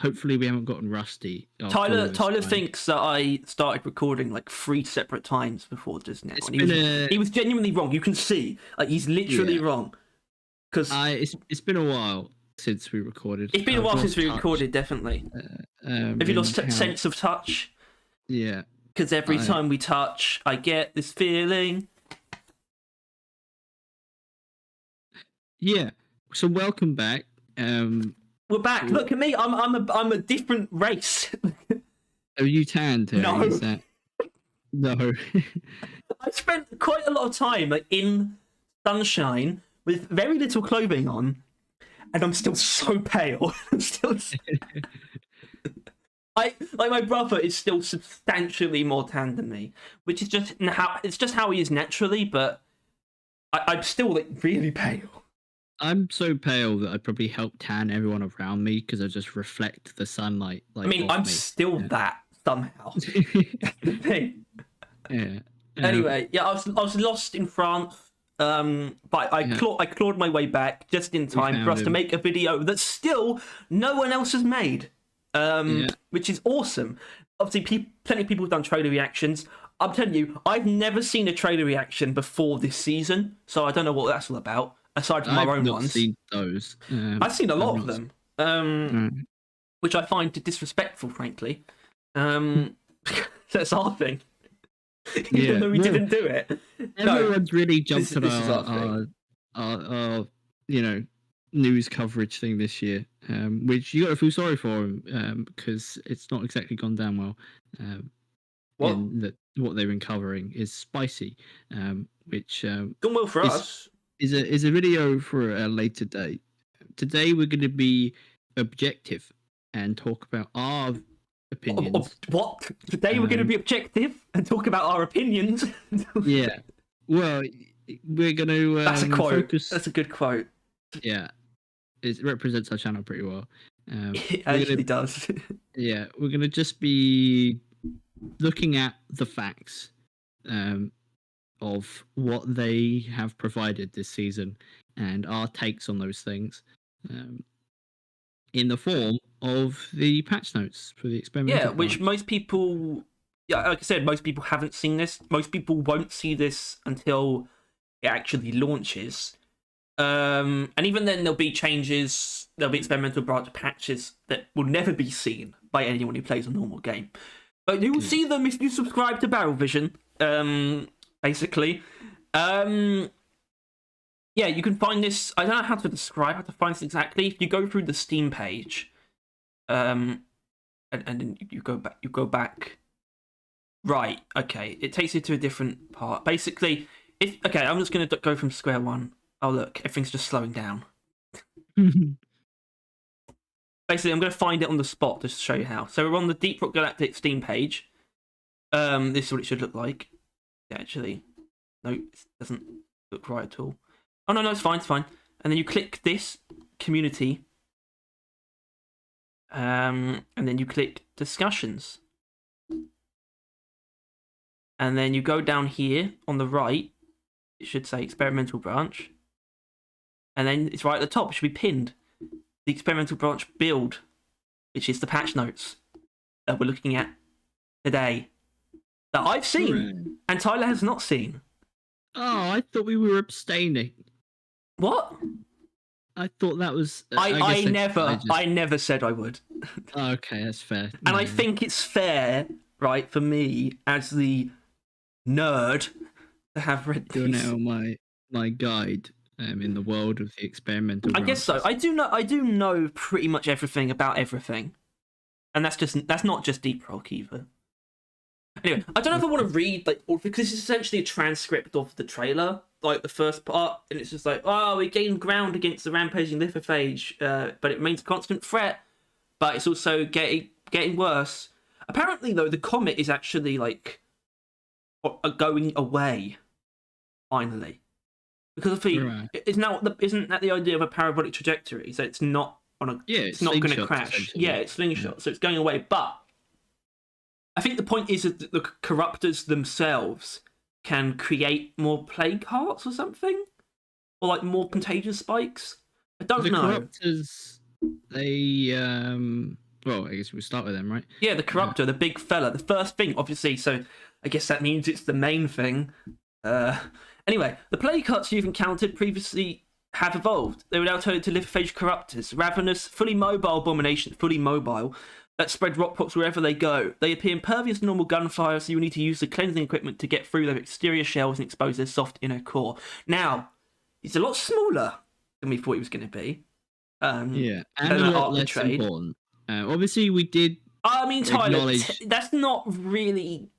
hopefully we haven't gotten rusty. Tyler thinks that I started recording like 3 separate times before just now. He was genuinely wrong. You can see, like, he's literally wrong. Because it's been a while since we recorded. It's been a while since we recorded, definitely. Have you lost sense of touch? Yeah. Because every time we touch, I get this feeling. Yeah. So welcome back. We're back. Look at me. I'm a different race. Are you tanned? No. No. I spent quite a lot of time like in sunshine with very little clothing on, and I'm still so pale. I'm still. My brother is still substantially more tan than me, which is just how he is naturally. But I'm still like really pale. I'm so pale that I probably help tan everyone around me because I just reflect the sunlight. Like, I mean, I'm still that somehow. That's the thing. Yeah. Anyway, I was lost in France, but I clawed my way back just in time for us to make a video that still no one else has made, which is awesome. Obviously, plenty of people have done trailer reactions. I'm telling you, I've never seen a trailer reaction before this season, so I don't know what that's all about. Aside from our own ones, seen those. I've seen a lot of them, which I find disrespectful, frankly. That's our thing. Even though we didn't do it. Everyone's really jumped on our news coverage thing this year, which you got to feel sorry for them because it's not exactly gone down well. What they've been covering is spicy, which gone well for us. Is a video for a later date. Today we're going to be objective and talk about our opinions. What? Today we're going to be objective and talk about our opinions? Yeah. Well, we're going to That's a quote. focus... That's a good quote. Yeah. It represents our channel pretty well. It actually does. Yeah. We're going to just be looking at the facts of what they have provided this season and our takes on those things in the form of the patch notes for the experimental branch. Which most people, like I said, most people haven't seen this. Most people won't see this until it actually launches. And even then, there'll be changes, there'll be experimental branch patches that will never be seen by anyone who plays a normal game. But you will see them if you subscribe to Barrel Vision. Basically, you can find this. I don't know how to describe how to find this exactly. If you go through the Steam page, and then you go back. Right. Okay. It takes you to a different part. Basically, I'm just gonna go from square one. Oh look, everything's just slowing down. Basically, I'm gonna find it on the spot just to show you how. So we're on the Deep Rock Galactic Steam page. This is what it should look like. Actually, no, it doesn't look right at all. Oh no, it's fine, it's fine. And then you click this community, and then you click discussions, and then you go down here on the right. It should say experimental branch, and then it's right at the top. It should be pinned. The experimental branch build, which is the patch notes that we're looking at today. That I've seen, and Tyler has not seen. Oh, I thought we were abstaining. What? I thought that was... I never said I would. Okay, that's fair. And I think it's fair, right, for me, as the nerd, to have read these. You're now my guide in the world of the experimental branches. I guess so. I do know pretty much everything about everything. And that's not just Deep Rock either. Anyway, I don't know if I want to read, because it's essentially a transcript of the trailer, like the first part, and it's just like, oh, we gained ground against the rampaging lithophage, but it remains a constant threat, but it's also getting worse. Apparently, though, the comet is actually, going away, finally. Because isn't that the idea of a parabolic trajectory? So it's not it's not going to crash. Yeah, it's slingshot, so it's going away, but I think the point is that the corruptors themselves can create more plague hearts or something, or more contagious spikes. I don't know. The corruptors, they Well, I guess we'll start with them, right? Yeah, the corruptor, the big fella, the first thing, obviously. So I guess that means it's the main thing. Uh, anyway, the plague hearts you've encountered previously have evolved. They were now turned into lipophage corruptors, ravenous, fully mobile abominations, fully mobile, that spread rockpox wherever they go. They appear impervious to normal gunfire, so you need to use the cleansing equipment to get through their exterior shells and expose their soft inner core. Now, it's a lot smaller than we thought it was going to be. Yeah, and a lot less important. Obviously, we did. I mean, Tyler, acknowledge... that's not really.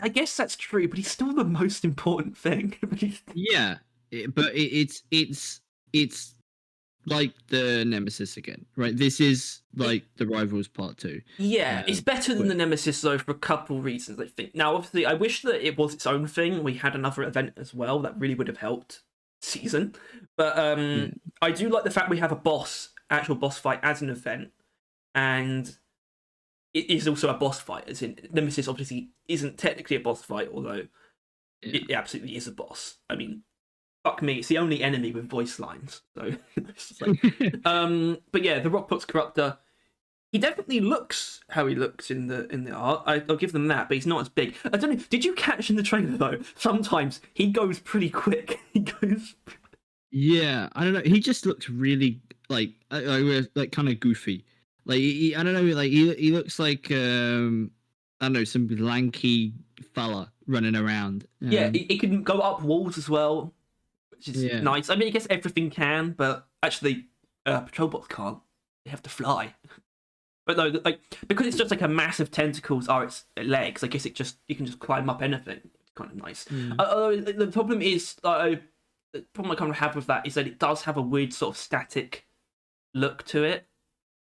I guess that's true, but he's still the most important thing. Yeah, but it's like the Nemesis again, right? This is like the Rivals Part 2. Yeah, it's better than the Nemesis though for a couple reasons, I think. Now, obviously, I wish that it was its own thing. We had another event as well that really would have helped season. But I do like the fact we have a actual boss fight as an event, and it is also a boss fight. As in, Nemesis obviously isn't technically a boss fight, although it absolutely is a boss. I mean, fuck me, it's the only enemy with voice lines. So, but yeah, the Rockpox Corruptor, he definitely looks how he looks in the art. I'll give them that, but he's not as big. I don't know. Did you catch in the trailer though? Sometimes he goes pretty quick. He goes. Yeah, I don't know. He just looks really like kind of goofy. Like I don't know. Like he looks like I don't know, some lanky fella running around. Yeah, it can go up walls as well, which is nice. I mean, I guess everything can, but actually, patrol bots can't. They have to fly. But no, like because it's just like a massive tentacles are its legs. I guess you can just climb up anything. It's kind of nice. The problem is, the problem I kind of have with that is that it does have a weird sort of static look to it,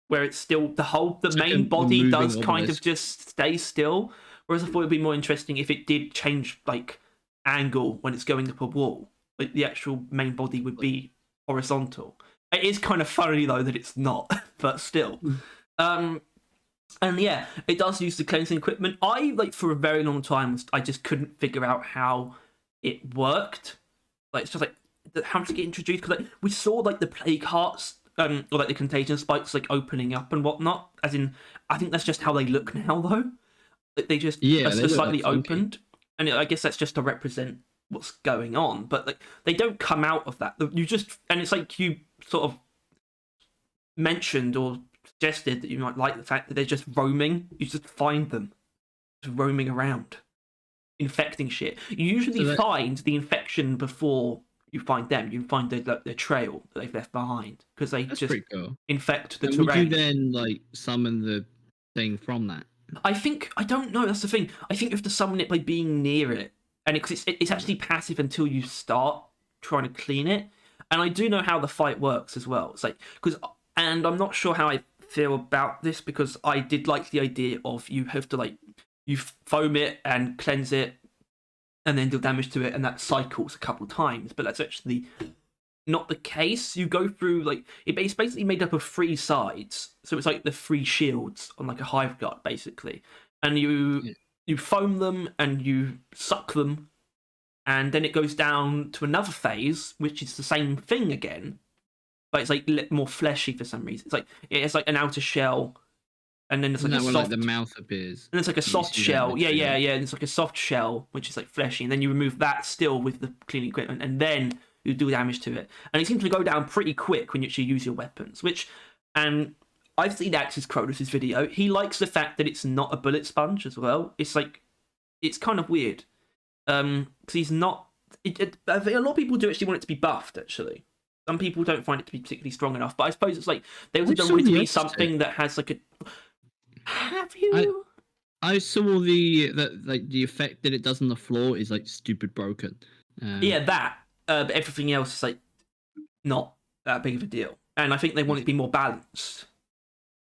where it's still the main body does kind of just stay still. Whereas I thought it'd be more interesting if it did change like angle when it's going up a wall. Like the actual main body would be horizontal. It is kind of funny though that it's not, but still. And yeah, it does use the cleansing equipment. For a very long time, I just couldn't figure out how it worked. Like it's just like how to get introduced, because like we saw like the plague hearts or like the contagion spikes like opening up and whatnot. As in, I think that's just how they look now though. Like they just are slightly opened, and I guess that's just to represent what's going on. But like they don't come out of that. It's like you sort of mentioned or suggested that you might like the fact that they're just roaming. You just find them just roaming around, infecting shit. You usually find the infection before you find them. You find the trail that they've left behind, because they just infect the terrain. Would you then like summon the thing from that? I don't know. That's the thing. I think you have to summon it by being near it, and it's actually passive until you start trying to clean it. And I do know how the fight works as well. It's like and I'm not sure how I feel about this, because I did like the idea of you have to you foam it and cleanse it and then deal damage to it, and that cycles a couple times. But that's actually not the case. You go through it's basically made up of 3 sides, so it's like the 3 shields on like a hive guard basically, and you foam them and you suck them, and then it goes down to another phase which is the same thing again, but it's like more fleshy for some reason. It's like an outer shell, and then it's like soft, like the mouth appears, and it's like a soft shell. Yeah. And it's like a soft shell which is like fleshy, and then you remove that still with the cleaning equipment, and then you do damage to it. And it seems to go down pretty quick when you actually use your weapons. And I've seen Axis Kronos' video. He likes the fact that it's not a bullet sponge as well. It's kind of weird, because he's not. I think a lot of people do actually want it to be buffed. Actually, some people don't find it to be particularly strong enough. But I suppose it's like they also don't want it to be something that has like a. Have you? I saw the effect that it does on the floor is like stupid broken. Yeah, that. But everything else is like not that big of a deal, and I think they want it to be more balanced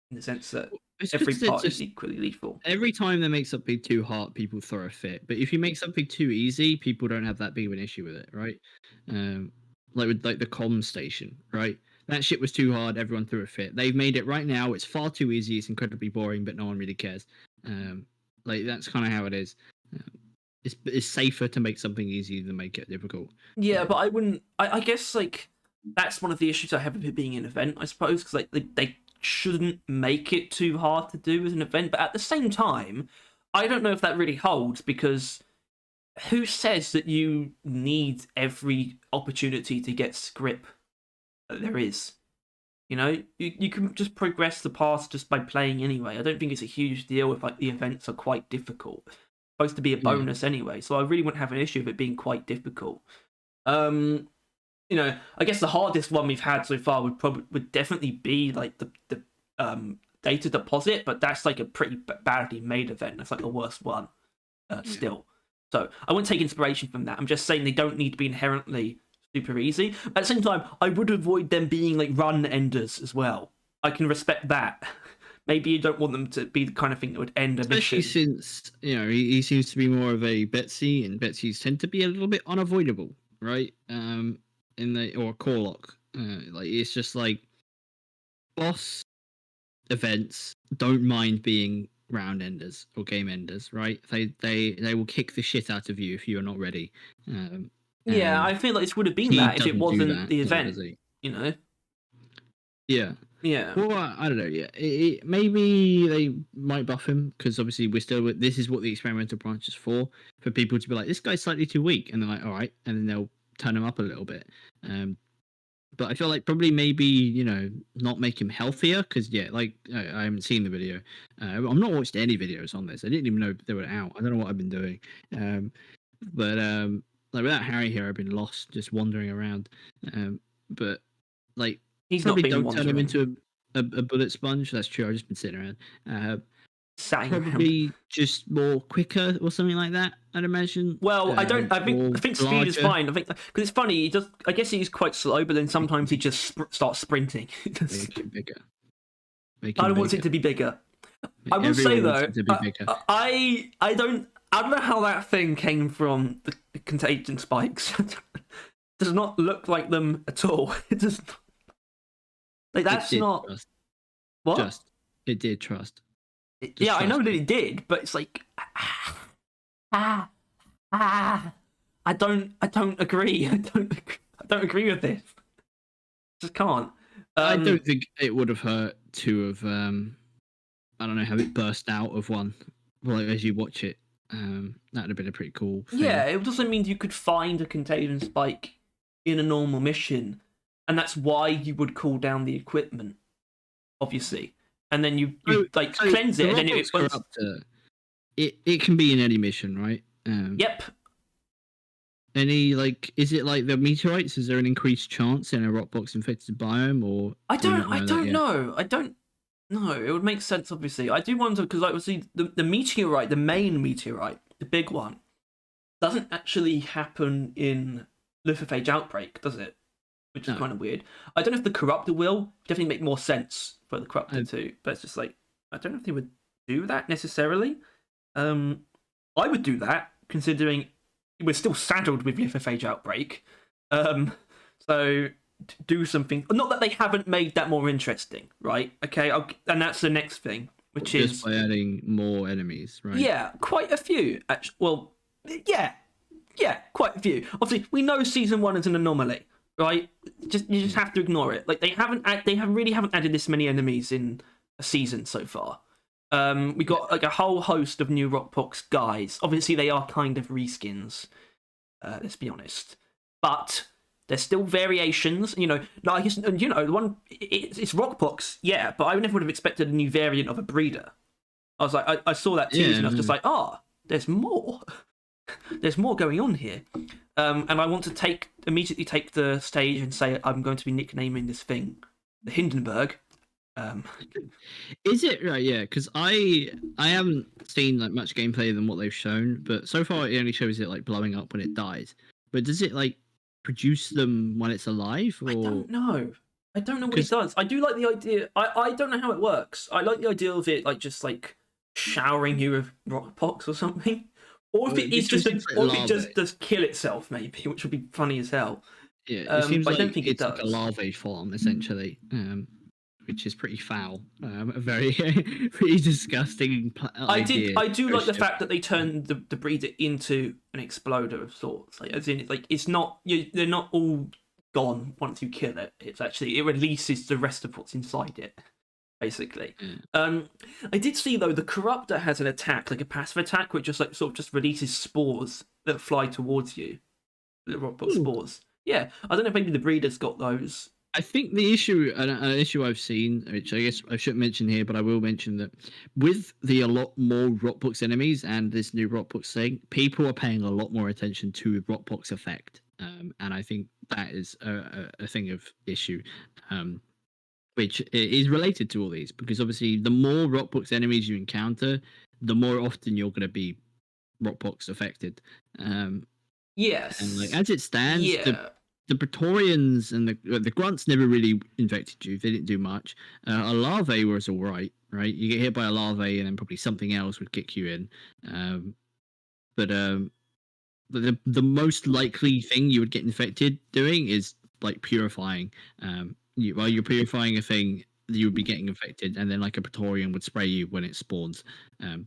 in the sense that every part is equally lethal. Every time they make something too hard, people throw a fit. But if you make something too easy, people don't have that big of an issue with it, right? Like with the comm station, right? That shit was too hard. Everyone threw a fit. They've made it right now. It's far too easy. It's incredibly boring, but no one really cares. That's kind of how it is. It's safer to make something easy than make it difficult. Yeah, but I wouldn't. I guess that's one of the issues I have with it being an event, I suppose, because they shouldn't make it too hard to do as an event. But at the same time, I don't know if that really holds, because who says that you need every opportunity to get script that there is? You know, you can just progress the path just by playing anyway. I don't think it's a huge deal if like the events are quite difficult. It's supposed to be a bonus anyway, so I really wouldn't have an issue with it being quite difficult. You know, I guess the hardest one we've had so far would definitely be like the data deposit, but that's like a pretty badly made event. That's like the worst one still. So I wouldn't take inspiration from that. I'm just saying they don't need to be inherently super easy. At the same time, I would avoid them being like run enders as well. I can respect that. Maybe you don't want them to be the kind of thing that would end a Especially mission. since, you know, he seems to be more of a Betsy, and Betsy's tend to be a little bit unavoidable, right? Or Corlock. Like, it's just like boss events don't mind being round enders or game enders, right? They will kick the shit out of you if you're not ready. Yeah, And I feel like this would have been he that if it doesn't do wasn't that, the nor event. does he. You know? Yeah. Yeah. Well, I don't know. Yeah, maybe they might buff him, because obviously we're still. This is what the experimental branch is for people to be like, this guy's slightly too weak, and they're like, all right, and then they'll turn him up a little bit. But I feel like probably maybe, you know, not make him healthier, because like I haven't seen the video. I'm not watched any videos on this. I didn't even know they were out. I don't know what I've been doing. But like without Harry here, I've been lost, just wandering around. But like, He's not probably been don't turn him wandering. into a bullet sponge. That's true. I've just been sitting around. Sat around. Probably just more quicker or something like that, I'd imagine. Well, I don't. I think speed is larger. fine. I think because it's funny. He just. I guess he's quite slow, but then sometimes he just starts sprinting. Make him bigger. Make I him don't want it bigger. to be bigger. I will say Everyone wants though, it to be bigger. I don't know how that thing came from the contagion spikes. Does not look like them at all. It does. Like that's not Trust. what. It did trust. Yeah, I know trust that me. it did, but it's like ah. I don't agree. I don't agree with this. Just can't. I don't think it would have hurt to have I don't know, have it burst out of one. Well, as you watch it, that would have been a pretty cool thing. Yeah, it doesn't mean you could find a contagion spike in a normal mission, and that's why you would cool down the equipment, obviously, and then you like cleanse it, and then it was. It can be in any mission, right? Yep. Any is it like the meteorites? Is there an increased chance in a Rockpox infected biome, or I don't know. I don't know. It would make sense, obviously. I do wonder because, like, obviously, the meteorite, the main meteorite, the big one, doesn't actually happen in Lithophage Outbreak, does it? Which is kind of weird. I don't know if the Corruptor will definitely make more sense for the Corruptor too, but it's just like I don't know if they would do that necessarily. I would do that considering we're still saddled with Lithophage Outbreak. So do something. Not that they haven't made that more interesting, right? Okay, and that's the next thing, which just is by adding more enemies, right? Yeah, quite a few. Actually, well, yeah, quite a few. Obviously, we know season 1 is an anomaly, right? You just have to ignore it. Like they really haven't added this many enemies in a season so far. We got like a whole host of new Rockpox guys. Obviously, they are kind of reskins. Let's be honest, but there's still variations. You know, no, I guess the one it's Rockpox, yeah, but I never would have expected a new variant of a breeder. I was like, I saw that tease and I was just like, there's more. There's more going on here. And I want to immediately take the stage and say I'm going to be nicknaming this thing the Hindenburg. Is it right? Yeah, because I haven't seen like much gameplay than what they've shown, but so far it only shows it like blowing up when it dies. But does it like produce them when it's alive? Or... I don't know what it does. I do like the idea. I don't know how it works. I like the idea of it like just like showering you with Rockpox or something. Or if it is just does kill itself, maybe, which would be funny as hell. Yeah, it seems like I don't think it's it does. like a larvae farm essentially, which is pretty foul. A very pretty disgusting idea. I do like the fact that they turned the breeder into an exploder of sorts. Like, as in, like it's not they're not all gone once you kill it. It's actually it releases the rest of what's inside it. basically. Yeah. I did see though the corruptor has an attack, like a passive attack, which just like sort of just releases spores that fly towards you. The Rockpox Ooh. spores. Yeah, I don't know if maybe the breeder's got those. I think the issue, an issue I've seen, which I guess I shouldn't mention here, but I will mention that with a lot more Rockbox enemies and this new Rockbox thing, people are paying a lot more attention to Rockbox effect, and I think that is a thing of issue, which is related to all these because obviously the more Rockbox enemies you encounter, the more often you're going to be Rockbox affected. And like Yes. as it stands, Yeah. the Praetorians and the grunts never really infected you. They didn't do much. A larvae was all right, right? You get hit by a larvae, and then probably something else would kick you in. But the most likely thing you would get infected doing is like purifying. While you're purifying a thing, you would be getting infected, and then like a Praetorian would spray you when it spawns.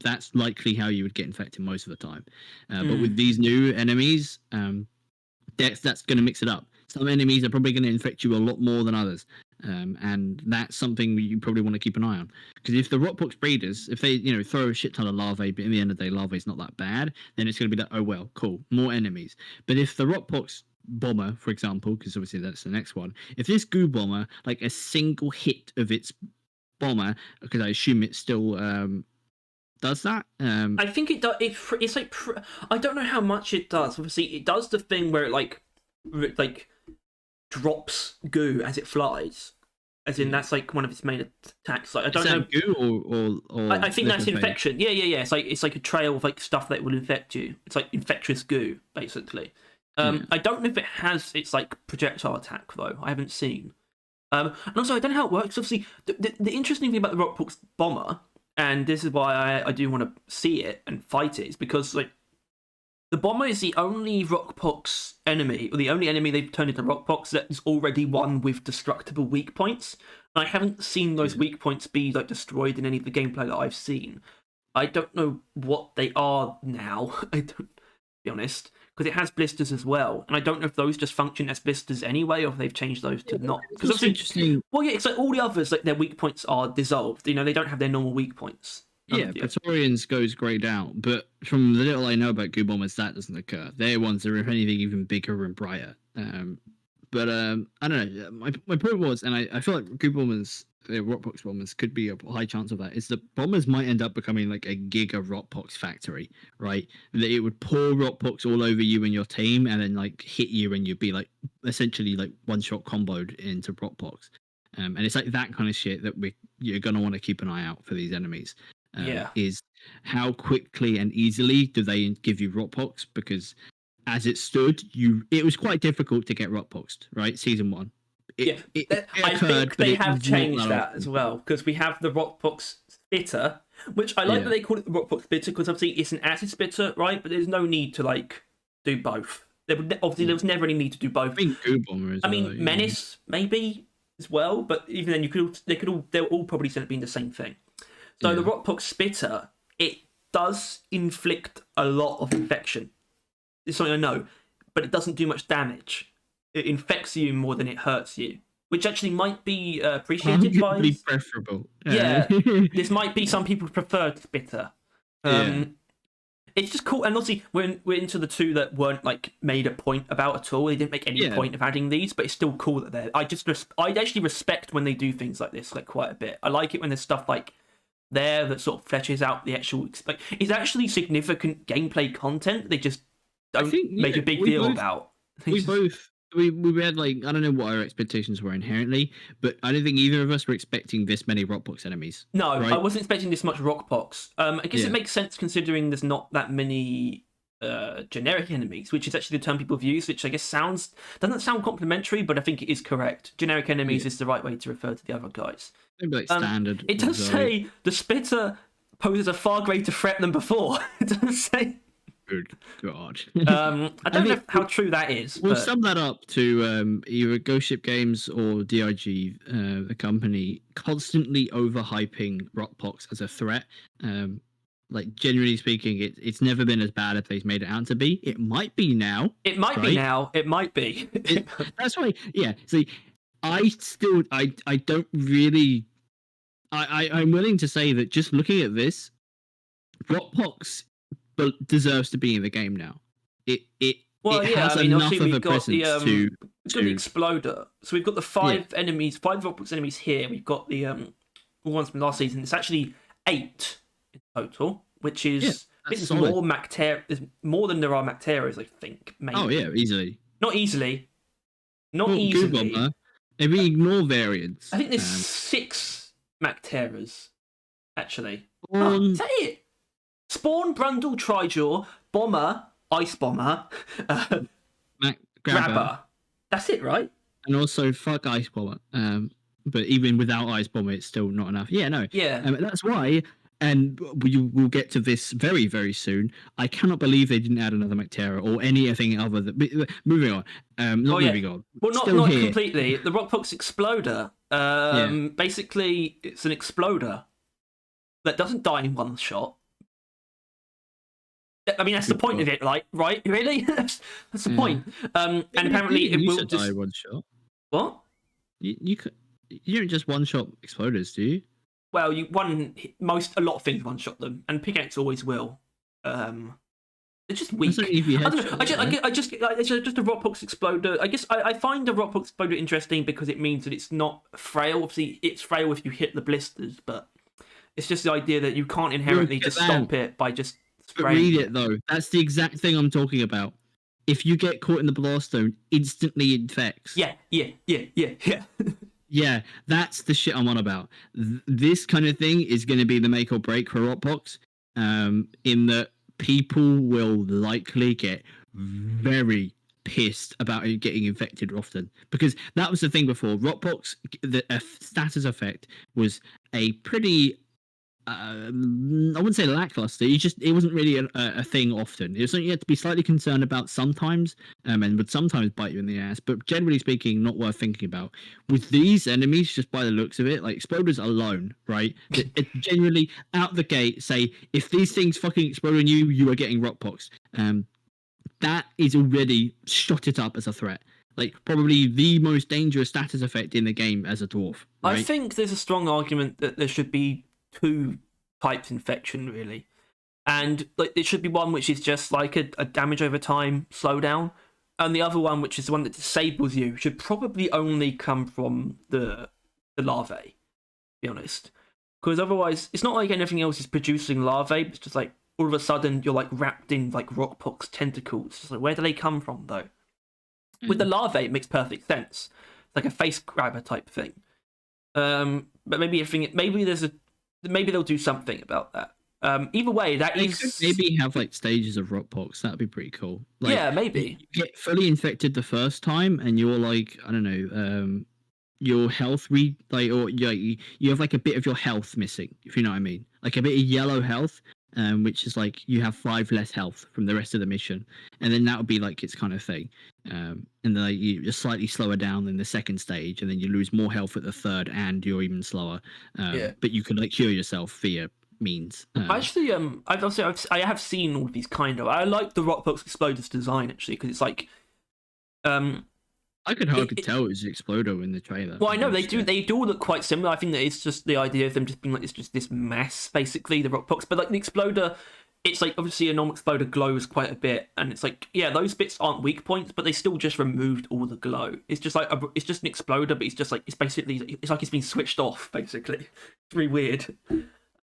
That's likely how you would get infected most of the time. But with these new enemies, that's going to mix it up. Some enemies are probably going to infect you a lot more than others, and that's something you probably want to keep an eye on. Because if the Rockbox breeders, if they throw a shit ton of larvae, but in the end of the day larvae is not that bad, then it's going to be like, oh well, cool, more enemies. But if the Rockbox bomber, for example, because obviously that's the next one, if this goo bomber, like a single hit of its bomber, because I assume it still does that. I think it does. It's like I don't know how much it does. Obviously, it does the thing where it like drops goo as it flies, as in that's like one of its main attacks. Like I don't know. Goo or I think that's liquid phase? infection. Yeah. It's like a trail of like stuff that will infect you. It's like infectious goo, basically. I don't know if it has its like projectile attack though. I haven't seen. And also I don't know how it works. Obviously, the interesting thing about the Rockpox bomber, and this is why I do want to see it and fight it, is because like the bomber is the only Rockpox enemy, or the only enemy they've turned into Rockpox that is already one with destructible weak points. And I haven't seen those weak points be like destroyed in any of the gameplay that I've seen. I don't know what they are now. I don't, to be honest, because it has blisters as well, and I don't know if those just function as blisters anyway, or if they've changed those to not. Because It's interesting. well, yeah, it's like all the others, like their weak points are dissolved. They don't have their normal weak points. Yeah, Praetorians goes grayed out, but from the little I know about goo bombers, that doesn't occur. They're ones that are, if anything, even bigger and brighter. But I don't know. My point was, and I feel like goo bombers, Rockpox bombers, could be a high chance of that. Is that bombers might end up becoming like a giga Rockpox factory, right? That it would pour Rockpox all over you and your team, and then like hit you, and you'd be like essentially like one shot comboed into Rockpox. And it's like that kind of shit that you're gonna want to keep an eye out for these enemies. Is how quickly and easily do they give you Rockpox? Because as it stood, it was quite difficult to get Rockpoxed, right? Season 1. It I occurred, think they but have changed that often. as well, because we have the Rockpox spitter, which I like that they call it the Rockpox spitter, because obviously it's an acid spitter, right? But there's no need to like do both. There was never any need to do both. I mean, Goo Bomber I mean, Menace maybe as well, but even then, they'll all probably end up being the same thing. So the Rockpox spitter, it does inflict a lot of infection. It's something I know, but it doesn't do much damage. It infects you more than it hurts you, which actually might be appreciated by. Preferable. Yeah, this might be some people's preferred spitter. It's just cool, and obviously we're into the two that weren't like made a point about at all. They didn't make any point of adding these, but it's still cool that they're. I actually respect when they do things like this, like quite a bit. I like it when there's stuff like there that sort of fleshes out the actual. Like, it's actually significant gameplay content. They just don't make a big deal about. We had like, I don't know what our expectations were inherently, but I don't think either of us were expecting this many Rockbox enemies. No, right? I wasn't expecting this much Rockpox. I guess it makes sense considering there's not that many generic enemies, which is actually the term people have used, which I guess doesn't sound complimentary, but I think it is correct. Generic enemies is the right way to refer to the other guys. Maybe like standard. It does say the spitter poses a far greater threat than before. It does say. Good God. I don't know how true that is. We'll sum that up to either Ghost Ship Games or DIG, the company, constantly overhyping Rockpox as a threat. Like, generally speaking, it's never been as bad as they've made it out to be. It might be now. It might be now. It might be. That's why, yeah. See, I don't really. I'm willing to say that just looking at this, Rockpox deserves to be in the game now. It Yeah, has I mean, enough obviously of a presence to we've got the exploder. So we've got the yeah. five Rockpox enemies here. We've got the ones from last season. It's actually 8 in total, which is I think there's more There's more than there are Macteras, I think. Maybe. Oh yeah, easily. Not easily. Not Well, easily. Google, if we ignore variants, I think there's 6 Macteras, actually. Spawn, Is that it? Spawn, Brundle, Trijaw, Bomber, Ice Bomber, Grabber. That's it, right? And also fuck Ice Bomber. But even without Ice Bomber, it's still not enough. Yeah, no. Yeah. That's why, and we'll get to this very, very soon. I cannot believe they didn't add another Mactera or anything other than. Moving on. Moving on. Well, not completely. The Rockpox Exploder. Basically, it's an exploder that doesn't die in one shot. I mean, that's the point of it, right? Really? that's the point. And apparently, it will just die one shot. What? You don't just one shot exploders, do you? Well, a lot of things one shot them, and pickaxe always will. They're just weak. I don't know. It's just a Rockpox Exploder. I guess I find the Rockpox Exploder interesting because it means that it's not frail. Obviously, it's frail if you hit the blisters, but it's just the idea that you can't inherently just stop it by just. But read it though. That's the exact thing I'm talking about. If you get caught in the blast zone, instantly infects. Yeah. Yeah, that's the shit I'm on about. This kind of thing is going to be the make or break for Rockpox. In that people will likely get very pissed about it getting infected often, because that was the thing before. Rockpox, the status effect was a pretty. I wouldn't say lackluster. It wasn't really a thing often. It was something you had to be slightly concerned about sometimes, and would sometimes bite you in the ass. But generally speaking, not worth thinking about. With these enemies, just by the looks of it, like exploders alone, right? It generally out the gate say if these things fucking explode on you, you are getting Rockpox. That is already shot it up as a threat. Like probably the most dangerous status effect in the game as a dwarf. Right? I think there's a strong argument that there should be 2 types infection really, and like it should be one which is just like a damage over time slowdown, and the other one which is the one that disables you should probably only come from the larvae, to be honest, because otherwise it's not like anything else is producing larvae. It's just like all of a sudden you're like wrapped in like Rockpox tentacles. It's like, where do they come from though? With the larvae it makes perfect sense. It's like a face grabber type thing. But maybe they'll do something about that. Either way, they could maybe have like stages of Rockpox. That'd be pretty cool. Like, yeah, maybe. You get fully infected the first time, and you're like, I don't know, your health or you have like a bit of your health missing, if you know what I mean, like a bit of yellow health, which is like you have 5 less health from the rest of the mission, and then that would be like its kind of thing. And then like, you're slightly slower down in the second stage, and then you lose more health at the third, and you're even slower. But you can like cure yourself via means. Actually, I have seen all of these kind of. I like the Rockpox Exploder's design actually, because it's like, I could hardly tell it was an Exploder in the trailer. Well, I know they do. They do look quite similar. I think that it's just the idea of them just being like it's just this mess, basically the Rockpox. But like the Exploder, it's like obviously a normal Exploder glows quite a bit, and it's like those bits aren't weak points, but they still just removed all the glow. It's just like it's just an Exploder, but it's just like it's basically it's like it's been switched off. Basically, it's really weird.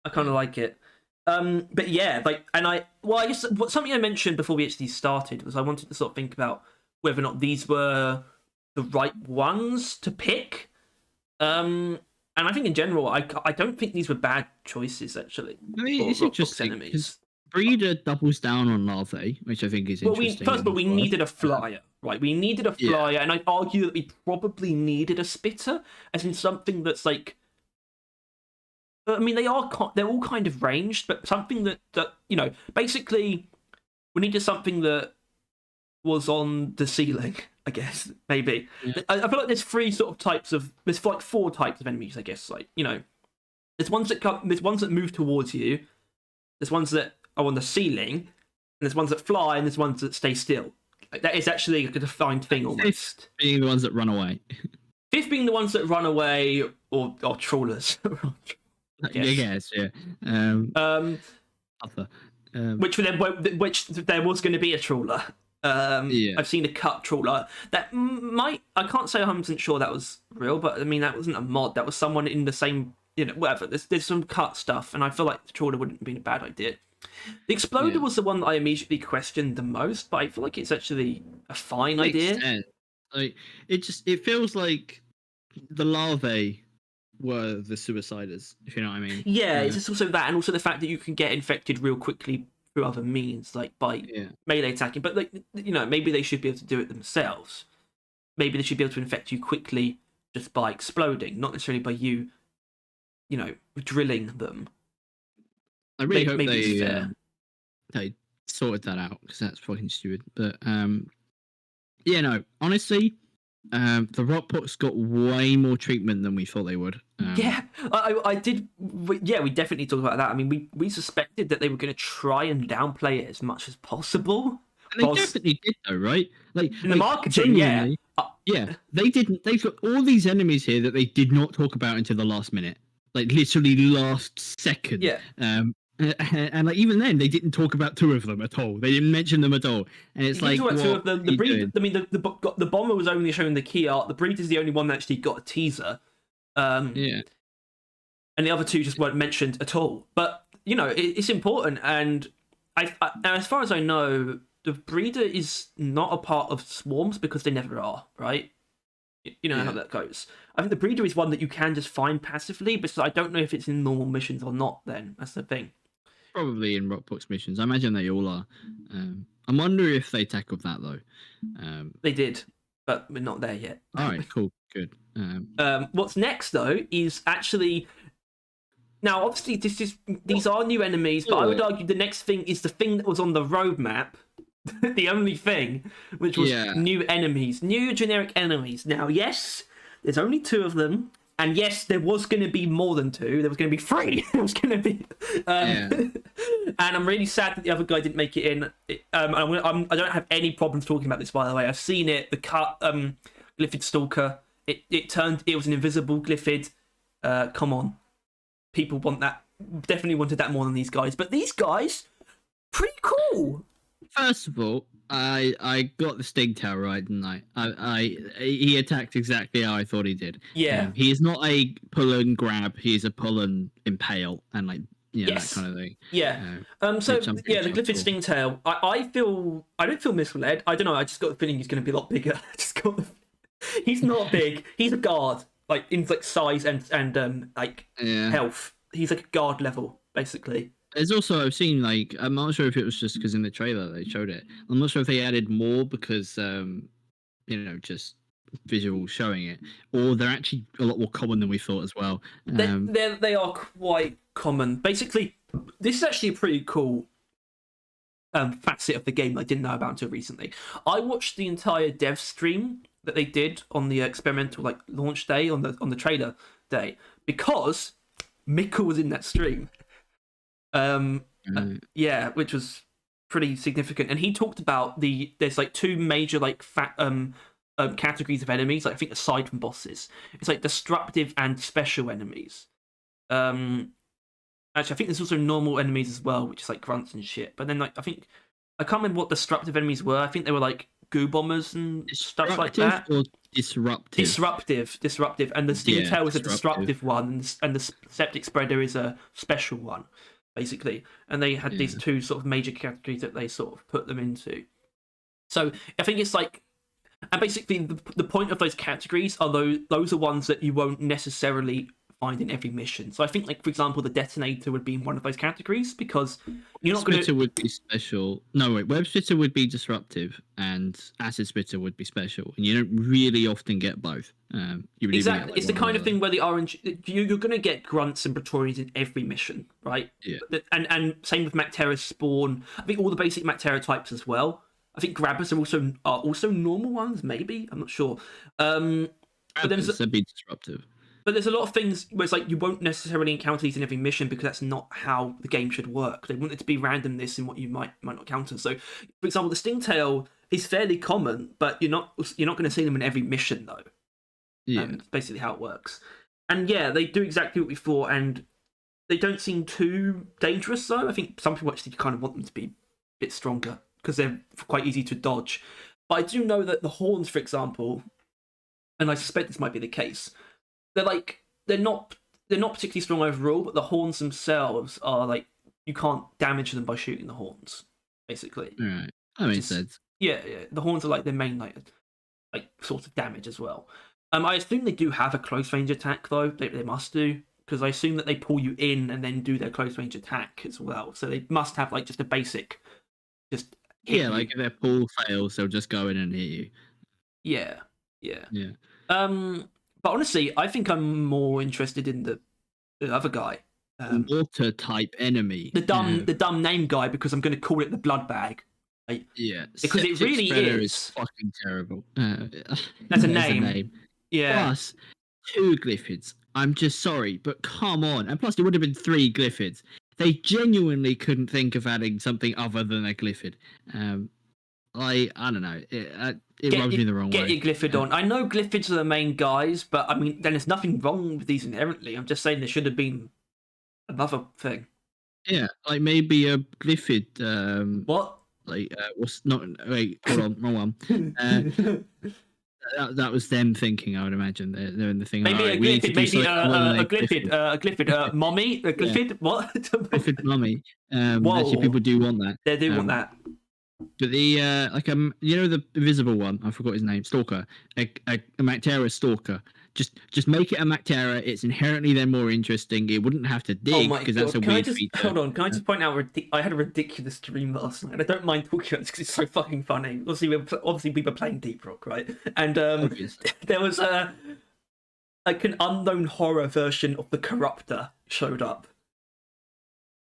I kind of like it. But yeah, like, and I guess something I mentioned before we actually started was I wanted to sort of think about whether or not these were the right ones to pick. And I think in general, I don't think these were bad choices actually. I mean, it's interesting because Breeder doubles down on larvae, which I think is interesting. First of all, we needed a flyer, right? We needed a flyer, and I'd argue that we probably needed a spitter, as in something that's like. I mean, they're all kind of ranged, but something that basically, we needed something that was on the ceiling. I guess maybe. Yeah. I feel like there's 4 types of enemies. I guess there's ones that move towards you, there's ones that are on the ceiling, and there's ones that fly, and there's ones that stay still. Like, that is actually like a defined thing almost. 5th being the ones that run away. 5th being the ones that run away or trawlers. Yeah, Yes. yes, yeah. Um, Um, other. which there was going to be a trawler. Yeah, I've seen a cut trawler that might. I can't say 100% sure that was real, but I mean that wasn't a mod. That was someone in the same. Whatever. There's some cut stuff, and I feel like the trawler wouldn't have been a bad idea. The exploder yeah. was the one that I immediately questioned the most, but I feel like it's actually a fine Makes idea. sense. Like it feels like the larvae were the suiciders, if you know what I mean. Yeah, it's just also that, and also the fact that you can get infected real quickly through other means, like by Yeah. melee attacking. But like, maybe they should be able to do it themselves. Maybe they should be able to infect you quickly just by exploding, not necessarily by you, drilling them. I really hope Maybe it's fair. they sorted that out because that's fucking stupid. But yeah, no, honestly, the Rockpox got way more treatment than we thought they would. Yeah, I did. Yeah, we definitely talked about that. I mean, we suspected that they were going to try and downplay it as much as possible. And they definitely did, though, right? Like In the marketing, yeah. Yeah, they didn't. They've got all these enemies here that they did not talk about until the last minute, like literally last second. Yeah. And like even then, they didn't talk about two of them at all. They didn't mention them at all. And it's like, what two of them. The breed. doing? I mean, the bomber was only showing the key art. The breed is the only one that actually got a teaser. Yeah. And the other two just weren't mentioned at all. But it's important, and as far as I know, the breeder is not a part of swarms because they never are, right? You know how that goes. I think the breeder is one that you can just find passively, but I don't know if it's in normal missions or not. Then that's the thing. Probably in Rockpox missions. I imagine they all are. I wonder if they tackled that though. They did, but we're not there yet. All right, cool, good. What's next though is actually. Now, obviously, these are new enemies, but I would argue the next thing is the thing that was on the roadmap, the only thing, which was new enemies, new generic enemies. Now, yes, there's only 2 of them, and yes, there was going to be more than 2. There was going to be 3. It was going to be, and I'm really sad that the other guy didn't make it in. I don't have any problems talking about this, by the way. I've seen it. The cut, Glyphid Stalker. It was an invisible Glyphid. Come on. People want that, definitely wanted that more than these guys, but these guys, pretty cool. First of all, I got the stingtail right, didn't I? He attacked exactly how I thought he did. Yeah, he is not a pull and grab. He's a pull and impale and that kind of thing. Yeah. The Glyphid Stingtail. I don't feel misled. I don't know. I just got the feeling he's going to be a lot bigger. He's not big. He's a guard. Like in size and health, he's like a guard level basically. There's also I've seen I'm not sure if it was just because in the trailer they showed it. I'm not sure if they added more because just visual showing it, or they're actually a lot more common than we thought as well. They are quite common. Basically, this is actually a pretty cool facet of the game I didn't know about until recently. I watched the entire dev stream that they did on the experimental launch day on the trailer day because Mikkel was in that stream. Which was pretty significant, and he talked about there's 2 major categories of enemies. I think aside from bosses, it's destructive and special enemies. Actually, I think there's also normal enemies as well, which is grunts and shit. But then I think I can't remember what destructive enemies were. I think they were goo bombers and stuff like that. Or disruptive. Disruptive, and the Stingtail is a destructive one, and the Septic Spreader is a special one, basically. And they had these 2 sort of major categories that they sort of put them into. So I think it's and basically the point of those categories are those are ones that you won't necessarily find in every mission. So I think, for example, the detonator would be in one of those categories because you're not going to. Splitter would be special. No, wait. Web Splitter would be disruptive, and Acid Splitter would be special, and you don't really often get both. Exactly, it's the kind of thing where the orange you're going to get grunts and Praetorians in every mission, right? Yeah. And same with Mactera Spawn. I think all the basic Mactera types as well. I think Grabbers are also normal ones. Maybe I'm not sure. But they'd be disruptive. But there's a lot of things where it's you won't necessarily encounter these in every mission because that's not how the game should work. They want it to be randomness in what you might not encounter. So, for example, the Stingtail is fairly common, but you're not going to see them in every mission though. Yeah, that's basically how it works. And yeah, they do exactly what we thought. And They don't seem too dangerous, though. I think some people actually kind of want them to be a bit stronger because they're quite easy to dodge. But I do know that the horns, for example, and I suspect this might be the case, they're not particularly strong overall, but the horns themselves are like you can't damage them by shooting the horns, basically. All right, that makes sense. Yeah, the horns are like their main like sort of damage as well. I assume they do have a close range attack though. They must do, because I assume that they pull you in and then do their close range attack as well. So they must have like just a basic, just Yeah, like if their pull fails, they'll just go in and hit you. yeah. Yeah. But honestly, I think I'm more interested in the other guy, Water type enemy. the dumb name guy, because I'm going to call it the blood bag. Right? Yeah, because it really is fucking terrible. That's a name. Yeah. Plus, 2 glyphids. I'm just sorry, but come on. And plus, it would have been 3 glyphids. They genuinely couldn't think of adding something other than a glyphid. I don't know. It rubs me the wrong way. Get your glyphid on. I know glyphids are the main guys, but I mean, then there's nothing wrong with these inherently. I'm just saying there should have been another thing. Yeah, like maybe a glyphid. What? Like what's not? Wait, hold on, wrong one. That was them thinking. I would imagine they're in the thing. Maybe right, a glyphid. Maybe a glyphid. Mommy. A glyphid. Yeah. What? Glyphid mummy. Actually, people do want that. They do want that. But the like you know, the invisible one, I forgot his name, Stalker, a Mactera Stalker. Just make it a Mactera. It's inherently then more interesting. It wouldn't have to dig because that's a weird feature. Hold on, can I just point out? I had a ridiculous dream last night. I don't mind talking about this because it's so fucking funny. Obviously, we were playing Deep Rock, right? And there was like an unknown horror version of the Corruptor showed up.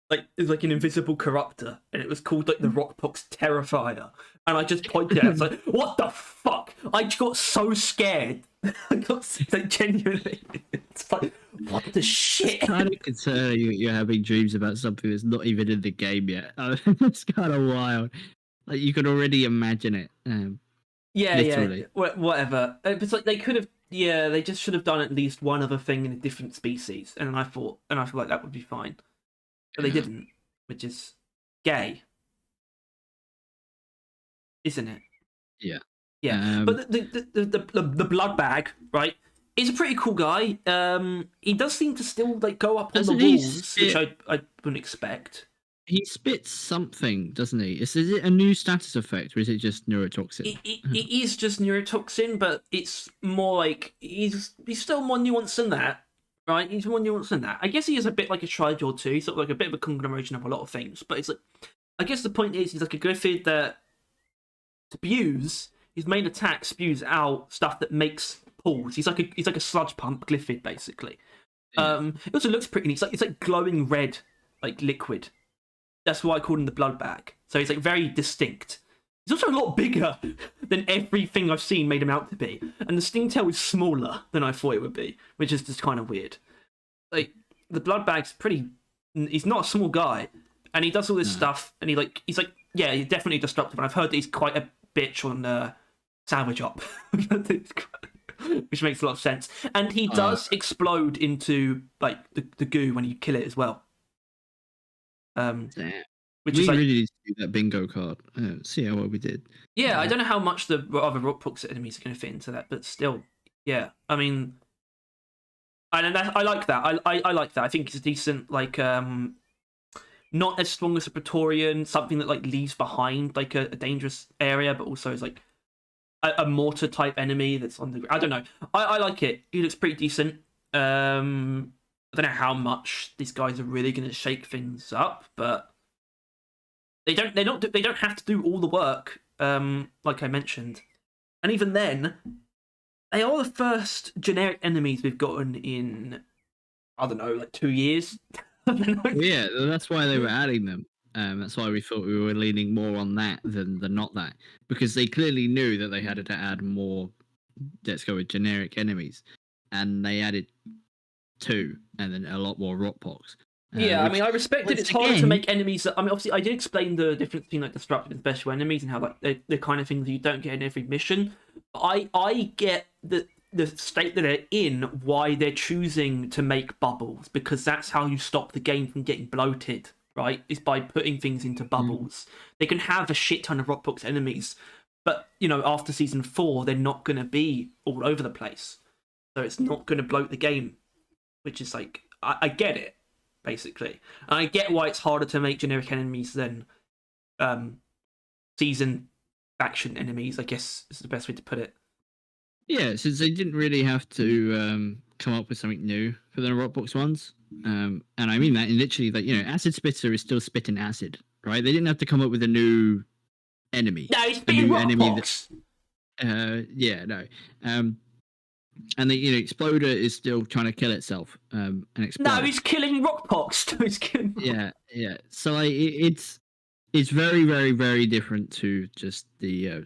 Like it was like an invisible corruptor, and it was called like the Rockpox Terrifier. And I just pointed at it. It's like, what the fuck? I got so scared. I got like genuinely. It's like, what the shit? It's kind of concerning that you're having dreams about something that's not even in the game yet. It's kind of wild. Like you could already imagine it. Literally. Whatever. It's like they could have. Yeah, they just should have done at least one other thing in a different species, and I feel like that would be fine. But they didn't, which is gay, isn't it? Yeah. Yeah. But the blood bag, right? He's a pretty cool guy. He does seem to still like go up on the walls, which I wouldn't expect. He spits something, doesn't he? Is it a new status effect, or is it just neurotoxin? It is just neurotoxin, but it's more like he's still more nuanced than that. Right, he's more nuanced than that. I guess he is a bit like a Tridor too. He's sort of like a bit of a conglomeration of a lot of things. But it's like, I guess the point is, he's like a glyphid that spews. His main attack spews out stuff that makes pulls. He's like a sludge pump glyphid basically. Yeah. It also looks pretty neat. It's like glowing red, like liquid. That's why I called him the blood bag. So he's like very distinct. He's also a lot bigger than everything I've seen made him out to be. And the stingtail is smaller than I thought it would be, which is just kind of weird. Like, the blood bag's pretty... He's not a small guy. And he does all this stuff, and he's like, yeah, he's definitely disruptive. And I've heard that he's quite a bitch on Salvage Up. Which makes a lot of sense. And he does explode into, like, the goo when you kill it as well. Which we really need to do that bingo card. See how well we did. Yeah, I don't know how much the other Rockpox enemies are going to fit into that, but still, yeah. I mean, I like that. I like that. I think it's decent. Like, not as strong as a Praetorian, something that like leaves behind like a dangerous area, but also is like a mortar type enemy that's on the. I don't know. I like it. He looks pretty decent. I don't know how much these guys are really going to shake things up, but. They don't have to do all the work, like I mentioned, and even then, they are the first generic enemies we've gotten in, I don't know, like 2 years. Yeah, that's why they were adding them. That's why we thought we were leaning more on that than not that, because they clearly knew that they had to add more. Let's go with generic enemies, and they added 2, and then a lot more Rockpox. Yeah, I mean, I respect that it's hard to make enemies. I mean, obviously, I did explain the difference between like destructive and special enemies and how like they're the kind of things that you don't get in every mission. I get that the state that they're in why they're choosing to make bubbles, because that's how you stop the game from getting bloated, right? Is by putting things into bubbles. They can have a shit ton of Rockpox enemies, but after season 4, they're not going to be all over the place, so it's not going to bloat the game, which is like I get it basically, and I get why it's harder to make generic enemies than season faction enemies, I guess is the best way to put it. Yeah, since they didn't really have to come up with something new for the Rockbox ones, and I mean that in literally that Acid Spitter is still spitting acid, right? They didn't have to come up with a new enemy. No, he's spitting Rockpox. Yeah, no. And the Exploder is still trying to kill itself and explode. No, he's killing Rockpox. He's killing. Yeah. So it's very, very, very different to just the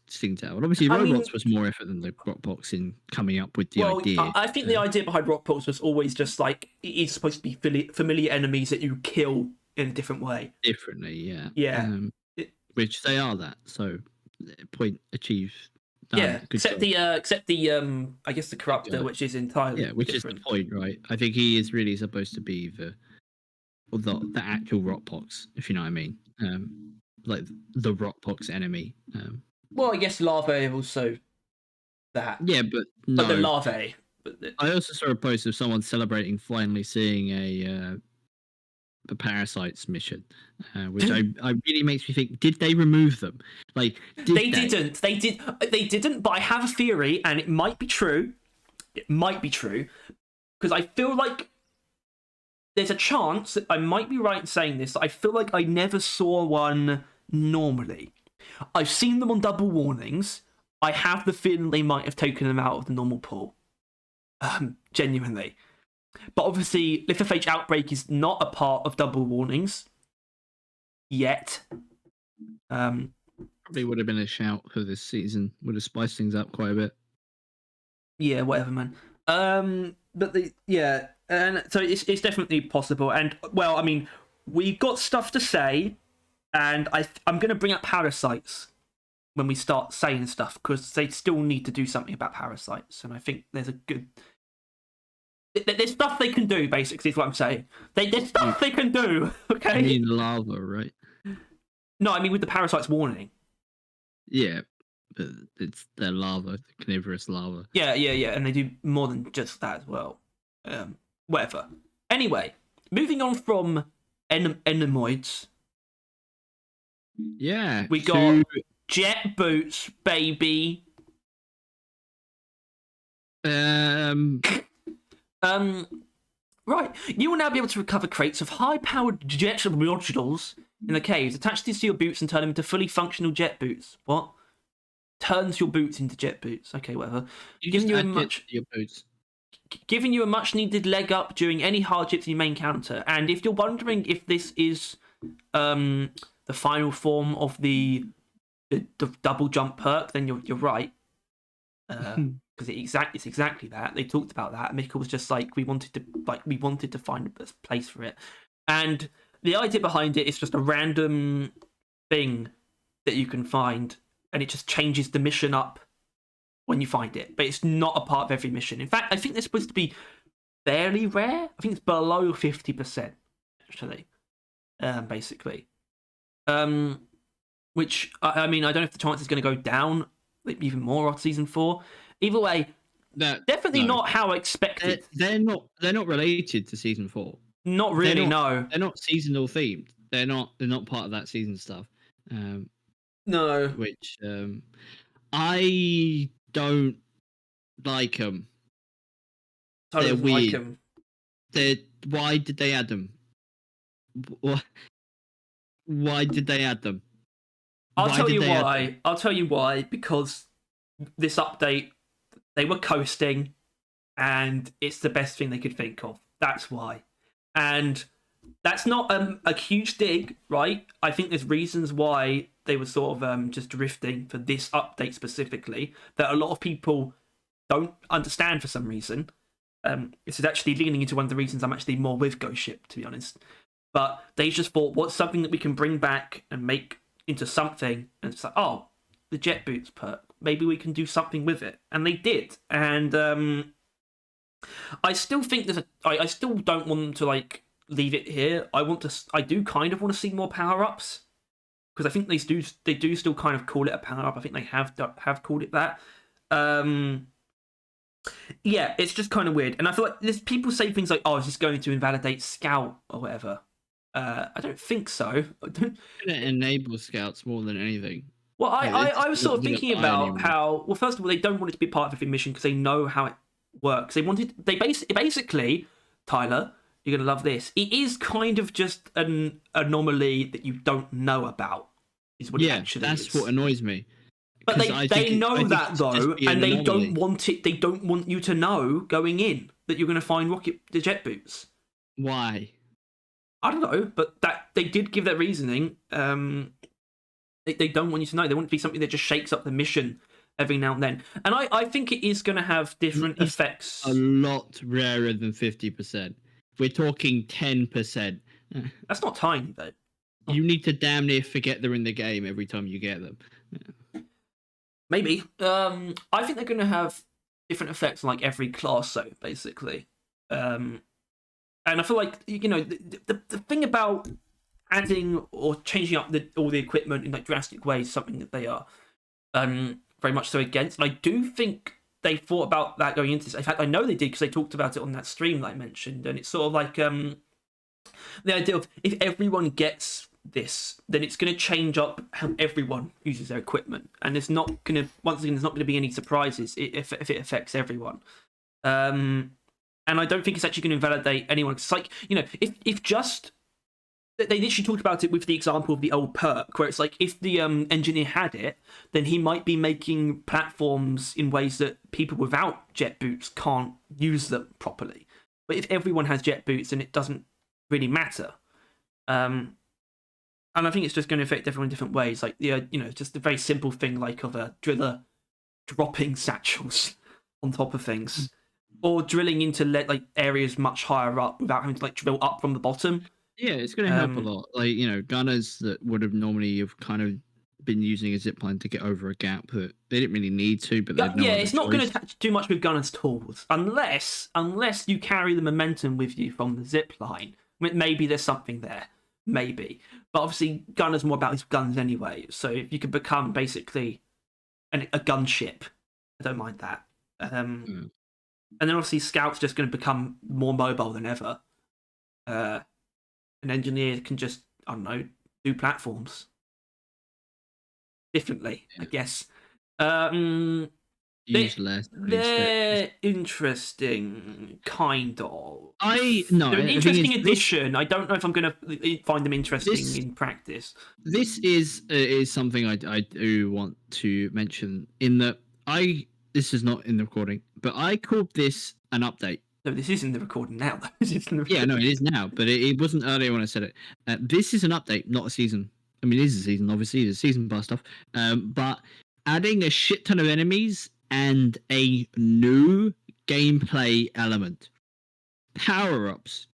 Stingtail. And obviously, Robots was more effort than the Rockpox in coming up with the idea. I think the idea behind Rockpox was always just like it's supposed to be familiar enemies that you kill in a different way. Differently, yeah. Yeah. Which they are that. So point achieved. Yeah, except the I guess the Corruptor, which is entirely which different. is the point, right? I think he is really supposed to be the actual Rockpox, if you know what I mean. Like the Rockpox enemy. Well, I guess larvae are also that. Yeah, but no. But the larvae. I also saw a post of someone celebrating finally seeing a parasites mission, which I really makes me think: did they remove them? Like they didn't. They didn't. But I have a theory, and it might be true. It might be true because I feel like there's a chance that I might be right in saying this. I feel like I never saw one normally. I've seen them on double warnings. I have the feeling they might have taken them out of the normal pool. Genuinely. But obviously, Lithophage Outbreak is not a part of double warnings yet. Probably would have been a shout for this season. Would have spiced things up quite a bit. Yeah, whatever, man. And so it's definitely possible. And well, I mean, we've got stuff to say, and I'm going to bring up parasites when we start saying stuff because they still need to do something about parasites, and I think there's stuff they can do. Basically, is what I'm saying. There's stuff they can do. Okay. I mean lava, right? No, I mean with the parasites warning. Yeah, but it's their lava, the carnivorous lava. Yeah, and they do more than just that as well. Whatever. Anyway, moving on from enemoids. Yeah, we got jet boots, baby. Right. You will now be able to recover crates of high-powered jet modules in the caves. Attach these to your boots and turn them into fully functional jet boots. What? Turns your boots into jet boots. Okay, whatever. Giving you a much-needed leg up during any hardships you may encounter. And if you're wondering if this is the final form of the double jump perk, then you're right. Because it's exactly that. They talked about that. Mikkel was just like we wanted to find a place for it, and the idea behind it is just a random thing that you can find, and it just changes the mission up when you find it. But it's not a part of every mission. In fact, I think they're supposed to be fairly rare. I think it's below 50% actually, basically. Which I mean, I don't know if the chance is going to go down even more after season 4. Either way, definitely not how I expected. They're not related to season 4. Not really, no. They're not seasonal themed. They're not part of that season stuff. No. Which I don't like them. They're weird. Why did they add them? Why did they add them? I'll tell you why. I'll tell you why. Because this update, they were coasting, and it's the best thing they could think of. That's why. And that's not a huge dig, right? I think there's reasons why they were sort of just drifting for this update specifically that a lot of people don't understand for some reason. This is actually leaning into one of the reasons I'm actually more with Ghost Ship, to be honest. But they just thought, what's something that we can bring back and make into something? And it's like, oh, the jet boots perk. maybe we can do something with it, and they did. And I still think I still don't want them to like leave it here. I do kind of want to see more power ups, because I think they do still kind of call it a power up. I think they have called it that. Yeah, it's just kind of weird, and I feel like there's people say things like, "Oh, is this going to invalidate Scout or whatever?" I don't think so. It enables scouts more than anything. Well, I was sort of thinking about anymore. how, well, first of all, they don't want it to be part of every mission because they know how it works. They basically, Tyler, you're gonna love this. It is kind of just an anomaly that you don't know about, is what it actually that's is. what annoys me. But they know that though, and they don't want it. They don't want you to know going in that you're going to find the jet boots. Why? I don't know, but that they did give that reasoning. They don't want you to know. They want it to be something that just shakes up the mission every now and then. And I think it is going to have different effects. A lot rarer than 50%. We're talking 10%. That's not tiny though. You need to damn near forget they're in the game every time you get them. Maybe. I think they're going to have different effects on like every class, though, basically. And I feel like, you know, the thing about adding or changing up all the equipment in like drastic ways, something that they are very much so against. And I do think they thought about that going into this. In fact, I know they did because they talked about it on that stream that I mentioned. And it's sort of like the idea of if everyone gets this, then it's going to change up how everyone uses their equipment, and it's not going to, once again, there's not going to be any surprises if it affects everyone. And I don't think it's actually going to invalidate anyone. It's like, you know, if just they literally talked about it with the example of the old perk, where it's like if the engineer had it, then he might be making platforms in ways that people without jet boots can't use them properly. But if everyone has jet boots, then it doesn't really matter. And I think it's just going to affect everyone in different ways. Like, you know, just a very simple thing like of a driller dropping satchels on top of things, or drilling into like areas much higher up without having to like drill up from the bottom. Yeah, it's going to help a lot. Like, you know, gunners that would have normally have kind of been using a zipline to get over a gap that they didn't really need to, but they'd know. Yeah, it's not going to do much with gunners' tools unless you carry the momentum with you from the zipline. Maybe there's something there. Maybe, but obviously gunners more about his guns anyway, so if you could become basically a gunship, I don't mind that. And then obviously Scout's just going to become more mobile than ever. An engineer can just, I don't know, do platforms differently, I guess. Use less. They're interesting, kind of. They're an interesting addition. I don't know if I'm going to find them interesting in practice. This is something I do want to mention, in that this is not in the recording, but I called this an update. No, this is in the recording now. Yeah, no, it is now, but it wasn't earlier when I said it. This is an update, not a season. I mean, it is a season, obviously. There's season pass stuff. But adding a shit ton of enemies and a new gameplay element. Power-ups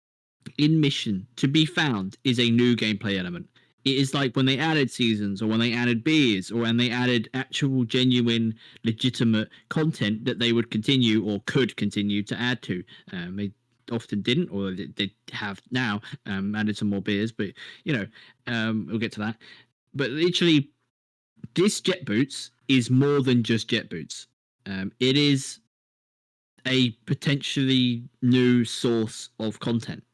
in mission to be found is a new gameplay element. It is like when they added seasons, or when they added beers, or when they added actual, genuine, legitimate content that they would continue or could continue to add to. They often didn't, or they have now added some more beers, but, you know, we'll get to that. But literally, this jet boots is more than just jet boots. It is a potentially new source of content,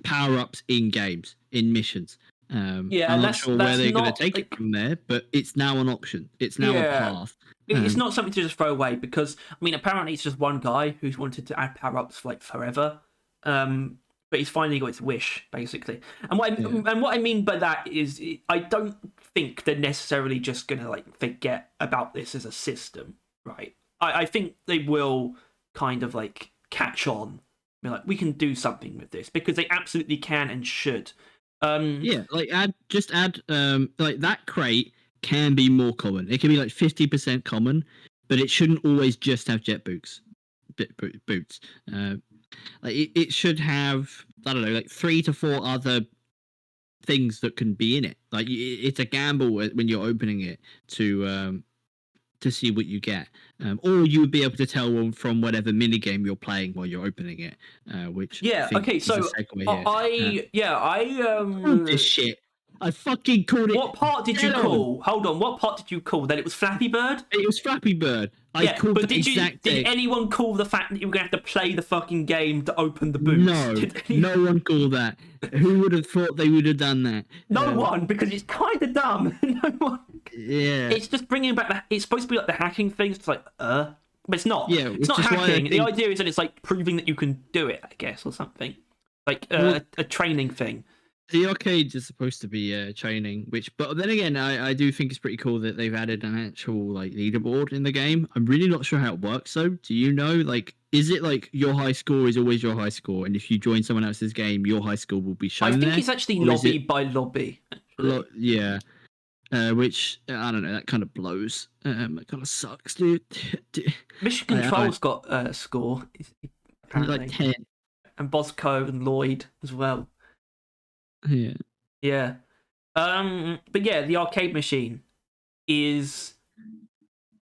power-ups in games, in missions. I'm not sure where they're going to take it from there, but it's now an option. It's now a path. It's not something to just throw away, because, I mean, apparently it's just one guy who's wanted to add power-ups for like forever, but he's finally got his wish, basically. And what I mean by that is, I don't think they're necessarily just going to like forget about this as a system, right? I think they will kind of like catch on, be like, we can do something with this, because they absolutely can and should. Like add like that crate can be more common. It can be like 50% common, but it shouldn't always just have jet boots. Boots. Like it should have, I don't know, like 3 to 4 other things that can be in it. Like it's a gamble when you're opening it to to see what you get, or you would be able to tell from whatever mini game you're playing while you're opening it, which I Yeah. think Okay. is a So segue here. Called this shit. I fucking called it. What part did you dead on. call? Hold on. What part did you call? That it was Flappy Bird? It was Flappy Bird. I Yeah, called but the exact did thing. anyone call the fact that you were gonna have to play the fucking game to open the boots? No, no one called that. Who would have thought they would have done that? No one, because it's kind of dumb. No one. Yeah. It's just bringing back. It's supposed to be like the hacking thing. It's like, but it's not. Yeah, It's not which is why I hacking. The think- idea is that it's like proving that you can do it, I guess, or something. Like Well- a training thing. The arcades is supposed to be training, but then again, I do think it's pretty cool that they've added an actual like leaderboard in the game. I'm really not sure how it works though. Do you know? Like, is it like your high score is always your high score, and if you join someone else's game, your high score will be shown I think there? it's actually Or is lobby it- by lobby. Actually. Yeah. Which I don't know. That kind of blows. It kind of sucks, dude. Mission I- Control's got a score, apparently, Like 10. and Bosco and Lloyd as well. Yeah. Yeah. But yeah, the arcade machine is.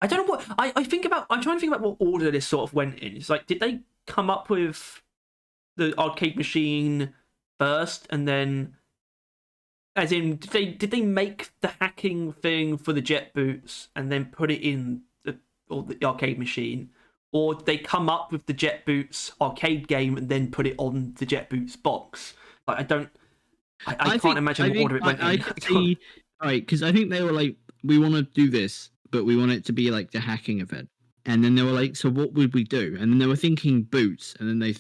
I don't know what I think about. I'm trying to think about what order this sort of went in. It's like, did they come up with the arcade machine first, and then, as in, did they make the hacking thing for the jet boots and then put it in the arcade machine, or did they come up with the jet boots arcade game and then put it on the jet boots box? Like, I can't imagine what order it went in. I could see, right, because I think they were like, we want to do this, but we want it to be like the hacking event. And then they were like, so what would we do? And then they were thinking boots, and then they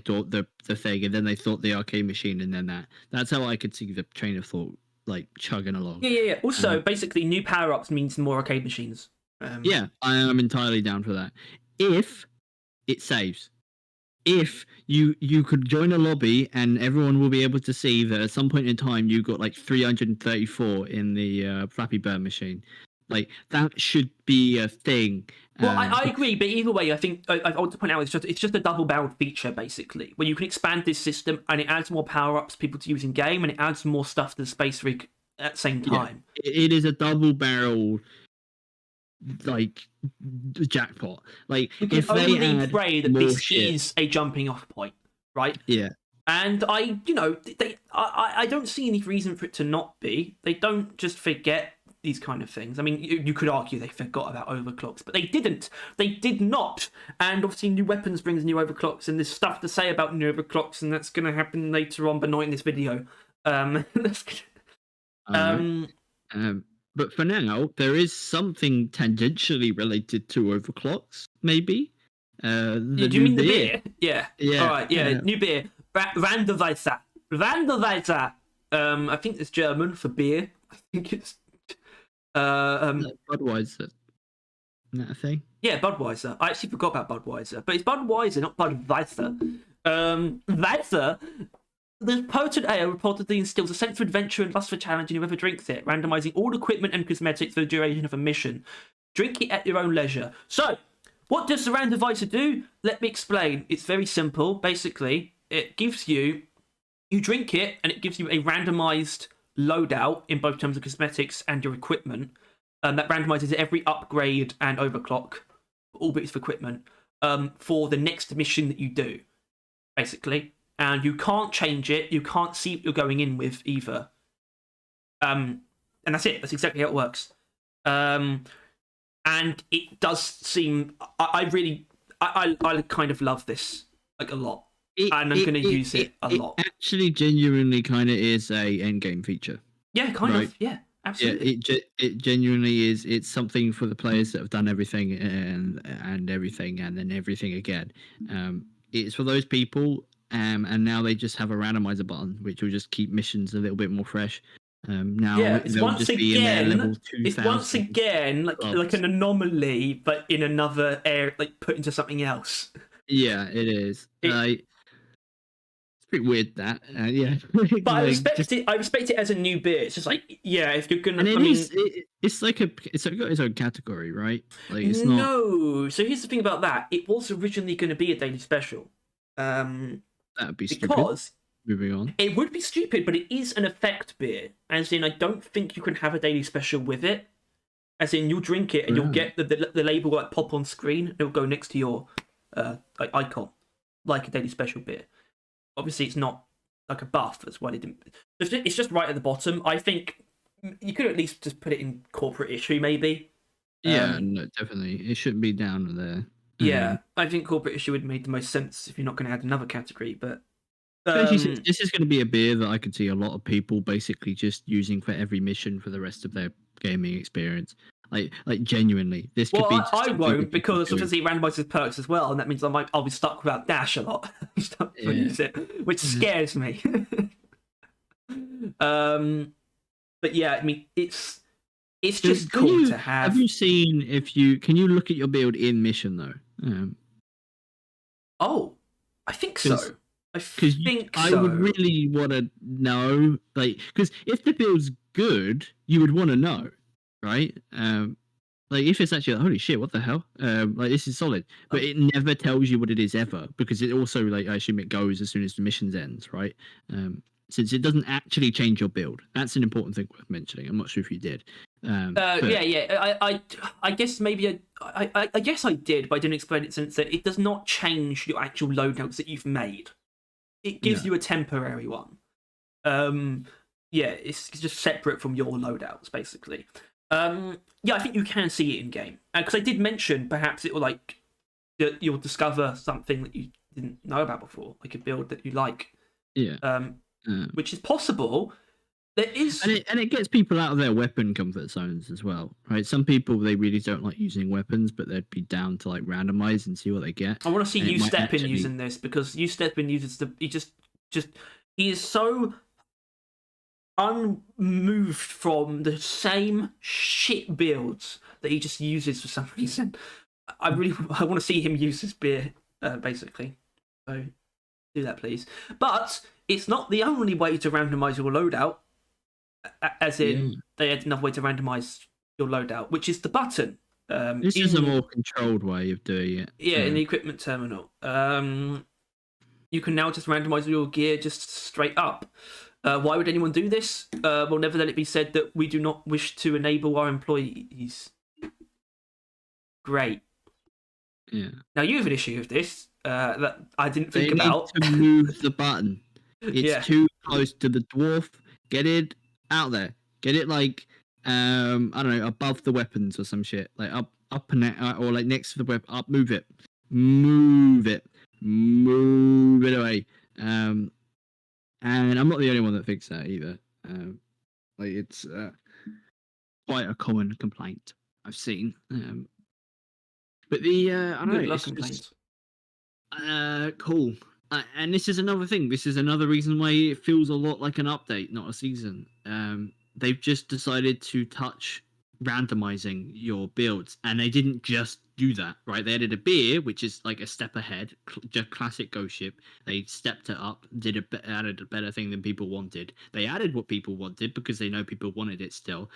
thought the thing, and then they thought the arcade machine, and then that. That's how I could see the train of thought like chugging along. Yeah. Also, basically, new power ups means more arcade machines. Yeah, I am entirely down for that. If it saves. If you could join a lobby and everyone will be able to see that at some point in time you got like 334 in the Flappy Bird machine, like that should be a thing. Well, I agree, but either way, I think I want to point out it's just a double-barreled feature basically, where you can expand this system and it adds more power-ups for people to use in game, and it adds more stuff to the space rig at the same time. Yeah, it is a double-barrel like jackpot. Like We can if they only add pray that more this shit, is a jumping-off point, right? yeah. And I don't see any reason for it to not be. They don't just forget these kind of things. I mean, you could argue they forgot about overclocks, but they didn't. They did not. And obviously, new weapons brings new overclocks, and there's stuff to say about new overclocks, and that's going to happen later on, but not in this video. But for now, there is something tangentially related to overclocks, maybe. Do you mean the beer? Yeah. Yeah. All right. Yeah. New beer. Randomizer. Randomizer. I think it's German for beer. I think it's. Budweiser. Isn't that a thing? Yeah, Budweiser. I actually forgot about Budweiser, but it's Budweiser, not Budweiser. Weiser. The potent ale reportedly instills a sense of adventure and lust for challenge in whoever drinks it, randomizing all equipment and cosmetics for the duration of a mission. Drink it at your own leisure. So, what does the randomizer do? Let me explain. It's very simple. Basically, it gives you drink it, and it gives you a randomized loadout in both terms of cosmetics and your equipment. That randomizes every upgrade and overclock, all bits of equipment, for the next mission that you do, basically. And you can't change it. You can't see what you're going in with either. And that's it. That's exactly how it works. And it does seem. I kind of love this like a lot, and I'm going to use it a lot. It actually genuinely kind of is a endgame feature. Yeah, kind of. Yeah, absolutely. Yeah, it genuinely is. It's something for the players that have done everything and everything and then everything again. It's for those people. And now they just have a randomizer button, which will just keep missions a little bit more fresh. Now it's they'll once just be in their again, level 2000. it's once again like an anomaly, but in another area, like put into something else. Yeah, it is. It's pretty weird that. Yeah, but I like, respect it. I respect it as a new beer. It's just like, yeah, if you're gonna, and it's like it's got its own category, right? Like it's not. No. So here's the thing about that. It was originally going to be a daily special. That would be stupid. Because moving on, it would be stupid, but it is an effect beer. As in, I don't think you can have a daily special with it. As in, you'll drink it and you'll get the label like pop on screen. And it'll go next to your like icon, like a daily special beer. Obviously, it's not like a buff. That's why they didn't. It's just right at the bottom. I think you could at least just put it in corporate issue, maybe. Yeah, no, definitely. It shouldn't be down there. Yeah, I think corporate issue would make the most sense if you're not going to add another category. But Especially since this is going to be a beer that I could see a lot of people basically just using for every mission for the rest of their gaming experience. Like genuinely, this could be. I won't, because obviously it randomizes perks as well, and that means I'll be stuck without dash a lot. Use it, which scares me. But yeah, I mean it's just cool to have. Have you seen can you look at your build in mission though? Oh, I think so. I would really want to know, like, because if the build's good, you would want to know, right? Like if it's actually like, holy shit, what the hell? Like this is solid, but it never tells you what it is ever, because it also, like, I assume it goes as soon as the missions ends, right? Since it doesn't actually change your build. That's an important thing worth mentioning. I'm not sure if you did. I guess maybe I guess I did, but I didn't explain it, since that it does not change your actual loadouts that you've made. It gives you a temporary one. It's just separate from your loadouts, basically. I think you can see it in game, because I did mention perhaps it will, like, you'll discover something that you didn't know about before, like a build that you like. Which is possible. There is, and it gets people out of their weapon comfort zones as well, right? Some people, they really don't like using weapons, but they'd be down to like randomize and see what they get. I want to see you step in using this, because you step in uses he is so unmoved from the same shit builds that he just uses for some reason. I want to see him use his beer, basically. So do that, please. But it's not the only way to randomize your loadout. As in, they had another way to randomize your loadout, which is the button. This is a more controlled way of doing it. Yeah, in the equipment terminal. You can now just randomize your gear just straight up. Why would anyone do this? Well, never let it be said that we do not wish to enable our employees. Great. Yeah. Now you have an issue with this that I didn't think about. Need to move the button. It's too close to the dwarf. Get it out there. Get it, like, I don't know, above the weapons or some shit. Like up and or like next to the weapon. Up, move it away. And I'm not the only one that thinks that either. Like it's quite a common complaint I've seen. But the I don't know. It's just, cool. And this is another thing. This is another reason why it feels a lot like an update, not a season. They've just decided to touch randomizing your builds, and they didn't just do that, right? They added a beer, which is like a step ahead, just classic Ghost Ship. They stepped it up, added a better thing than people wanted. They added what people wanted because they know people wanted it still,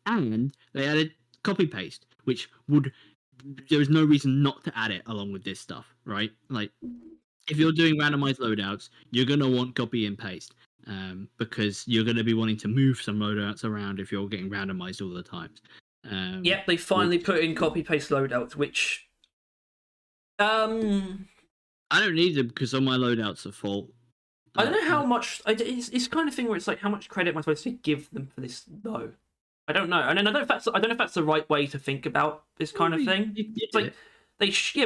and they added copy paste, which there was no reason not to add it along with this stuff, right? Like, if you're doing randomized loadouts, you're going to want copy and paste, because you're going to be wanting to move some loadouts around if you're getting randomized all the time. Yep, they finally put in copy paste loadouts, which I don't need them because all my loadouts are full. I don't know how much. It's kind of thing where it's like, how much credit am I supposed to give them for this though? I don't know, and I don't know if that's the right way to think about this kind of thing. It's like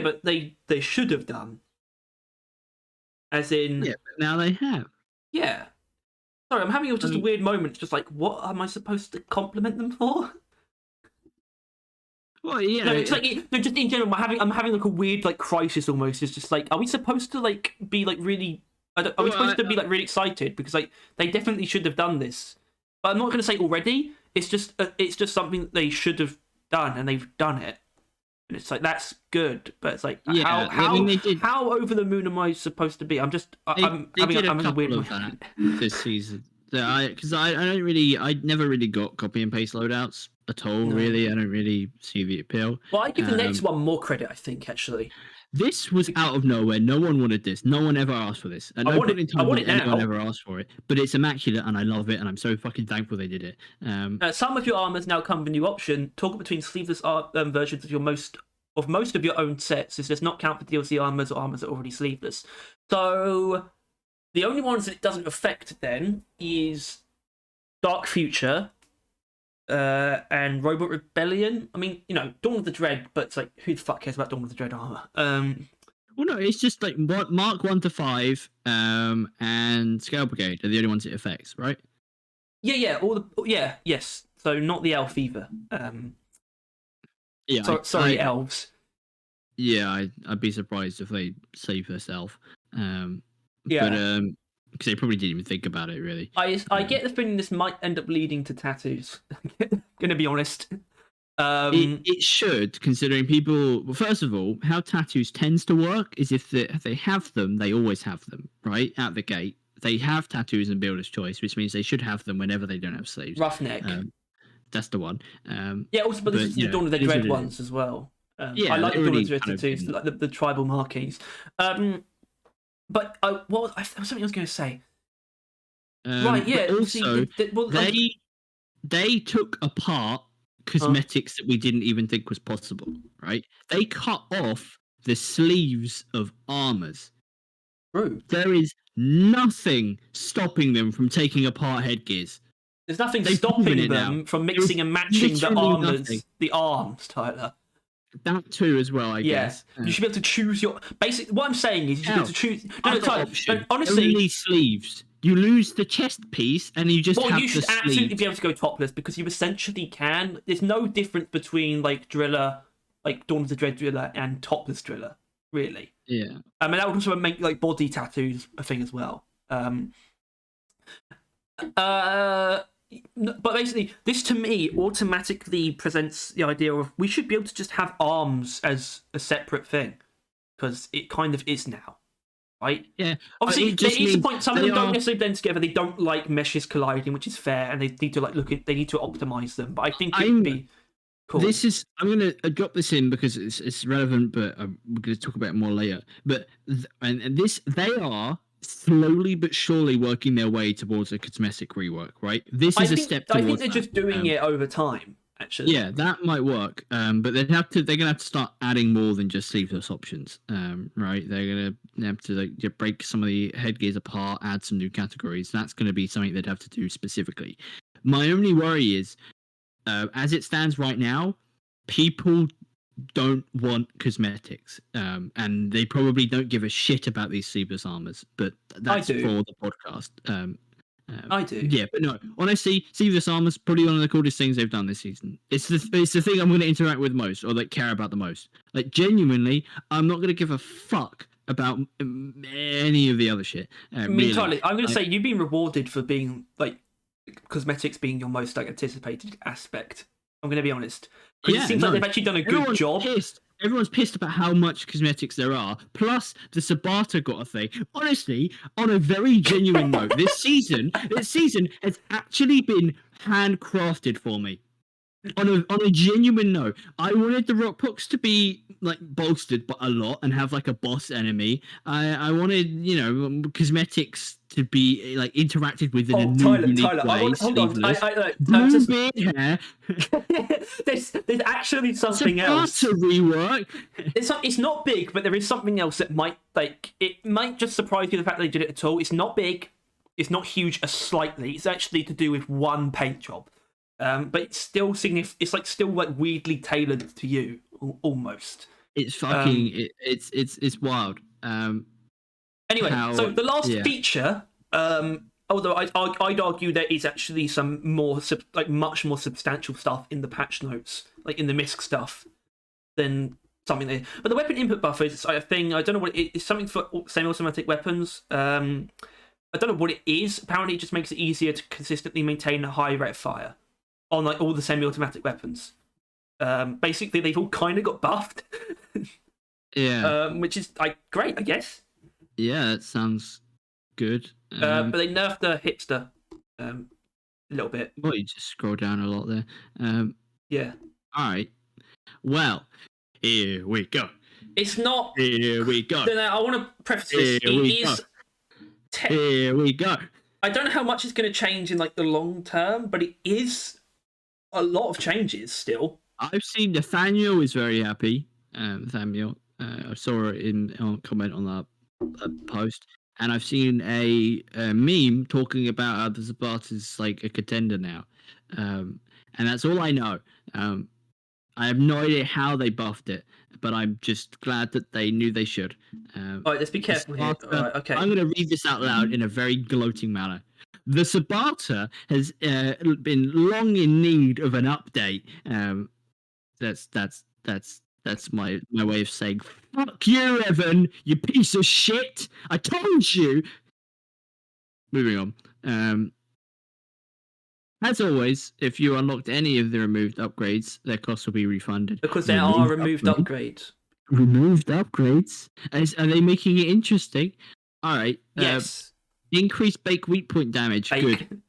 but they should have done. As in, but now they have. Yeah. Sorry, I'm having just a weird moment. Just like, what am I supposed to compliment them for? Well, yeah. No, it's like, just in general, I'm having like a weird like crisis almost. It's just like, are we supposed to like be like really? Are we supposed to be like really excited because like they definitely should have done this? But I'm not going to say already. It's just something that they should have done, and they've done it. And it's like, that's good, but it's like, how over the moon am I supposed to be? I'm having a weird moment this season. Because I never really got copy and paste loadouts. at all. No. Really, I don't really see the appeal. Well, I give the next one more credit, I think, actually. This was out of nowhere. No one wanted this. No one ever asked for this. At I no want point in it. I time want did it anyone now. ever ask for it. But it's immaculate, and I love it, and I'm so fucking thankful they did it. Some of your armors now come with a new option. Toggle between sleeveless versions of most of your own sets. This does not count for DLC armors or armors that are already sleeveless. So the only ones that it doesn't affect then is Dark Future and Robot Rebellion. I mean, Dawn of the Dread, but it's like, who the fuck cares about Dawn of the Dread armor? Well, no, it's just like Mark 1 to 5 and Scale Brigade are the only ones it affects, right? Yeah. Yes. So not the elf either. Yeah. Sorry, elves. Yeah, I'd be surprised if they save herself. Yeah. But because they probably didn't even think about it really. I get the feeling this might end up leading to tattoos. Gonna be honest. It should, considering people. Well, first of all, how tattoos tends to work is if they have them, they always have them, right? Out the gate. They have tattoos in Builder's Choice, which means they should have them whenever they don't have sleeves. Roughneck. That's the one. Yeah, also, but this is the Dawn of the Dread ones as well. Yeah, I like the Dawn of the Dread kind of tattoos, like the tribal markings. But there was something I was going to say. Right, yeah. Also, they took apart cosmetics that we didn't even think was possible, right? They cut off the sleeves of armors. True. There is nothing stopping them from taking apart headgears. There's nothing stopping them from mixing and matching the armors, the arms, Tyler. That too, as well, I guess. You should be able to choose your. Basically, what I'm saying is you should be able to choose. No, Tyler. Honestly, only sleeves. You lose the chest piece, and you just have the sleeves. You should absolutely be able to go topless because you essentially can. There's no difference between like Driller, like Dawn of the Dread Driller, and topless Driller, really. Yeah. I mean, that would also make like body tattoos a thing as well. But basically, this to me automatically presents the idea of we should be able to just have arms as a separate thing because it kind of is now, right? Yeah. Obviously, there is a point. Some of them don't necessarily blend together. They don't like meshes colliding, which is fair, and they need to they need to optimize them. But I think it would be cool. I'm going to drop this in because it's relevant, but we're going to talk about it more later. But they are slowly but surely working their way towards a cosmetic rework, right? This is a step towards I think they're just doing it over time, actually. Yeah, that might work. But they're going to have to start adding more than just sleeveless options, right? They're going to have to break some of the headgears apart, add some new categories. That's going to be something they'd have to do specifically. My only worry is, as it stands right now, people don't want cosmetics, and they probably don't give a shit about these sleeveless armors, but that's for the podcast. I do. Yeah, but no, honestly, sleeveless armor's probably one of the coolest things they've done this season. It's the thing I'm going to interact with most, or care about the most. Like, genuinely, I'm not going to give a fuck about any of the other shit. Really. Tyler, I'm going to say you've been rewarded for being like cosmetics being your most anticipated aspect. I'm going to be honest. Because it seems like they've actually done a good job. Everyone's pissed about how much cosmetics there are. Plus, the Subata got a thing. Honestly, on a very genuine note, this season has actually been handcrafted for me. On a genuine note, I wanted the Rockpox to be like bolstered, but a lot, and have like a boss enemy. I wanted cosmetics to be like interacted with in a new unique way. Hold on. Blue beard hair. there's actually something else. To rework. It's not big, but there is something else that might just surprise you. The fact that they did it at all. It's not big. It's not huge. Slightly. It's actually to do with one paint job. But it's still it's still weirdly tailored to you almost. It's fucking it's wild. Anyway, so the last feature, although I'd argue there is actually some more much more substantial stuff in the patch notes, like in the MISC stuff, than something there. But the weapon input buffer is a thing. I don't know what it is. It's something for semi-automatic weapons. I don't know what it is. Apparently, it just makes it easier to consistently maintain a high rate of fire on like all the semi-automatic weapons. Basically, they've all kind of got buffed. Which is great, I guess. Yeah, it sounds good. But they nerfed the hipster a little bit. Well, you just scroll down a lot there. Yeah. All right. Well, here we go. It's not. Here we go. I want to preface this. Here we go. Here we go. I don't know how much it's going to change in like the long term, but it is a lot of changes still. I've seen Nathaniel is very happy. Nathaniel, I saw it in comment on that post, and I've seen a meme talking about how the Subata is like a contender now, and that's all I know. I have no idea how they buffed it, but I'm just glad that they knew they should. All right, let's be careful here. All right, okay. I'm going to read this out loud in a very gloating manner. The Subata has been long in need of an update. That's my way of saying fuck you, Evan, you piece of shit. I told you. Moving on. As always, if you unlocked any of the removed upgrades, their costs will be refunded. Because there are removed upgrades. Removed upgrades? Are they making it interesting? All right. Yes. Increased bake weak point damage. Good.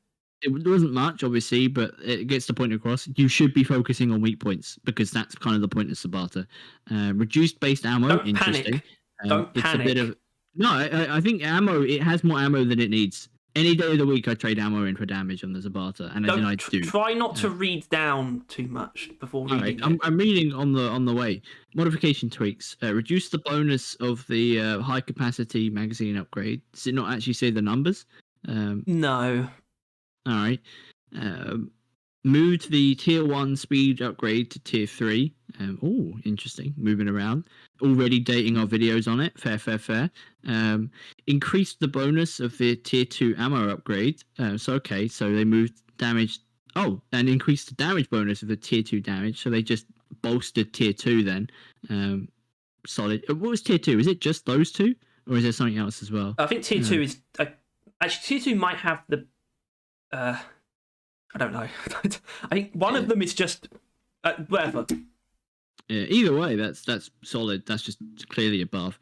It wasn't much, obviously, but it gets the point across. You should be focusing on weak points because that's kind of the point of Subata. Reduced based ammo. Don't interesting. Panic. Don't it's panic. A bit of, no, I think ammo. It has more ammo than it needs. Any day of the week, I trade ammo in for damage on the Subata, and I do. Try not to read down too much before reading it. I'm reading on the way. Modification tweaks. Reduce the bonus of the high capacity magazine upgrade. Does it not actually say the numbers? No. All right. Moved the tier 1 speed upgrade to tier 3. Oh, interesting. Moving around. Already dating our videos on it. Fair. Increased the bonus of the tier 2 ammo upgrade. So they moved damage. Oh, and increased the damage bonus of the tier 2 damage. So they just bolstered tier 2 then. Solid. What was tier 2? Is it just those two? Or is there something else as well? I think tier 2 is... actually, tier 2 might have the... I don't know. I think one of them is just whatever. Yeah, either way, that's solid. That's just clearly above.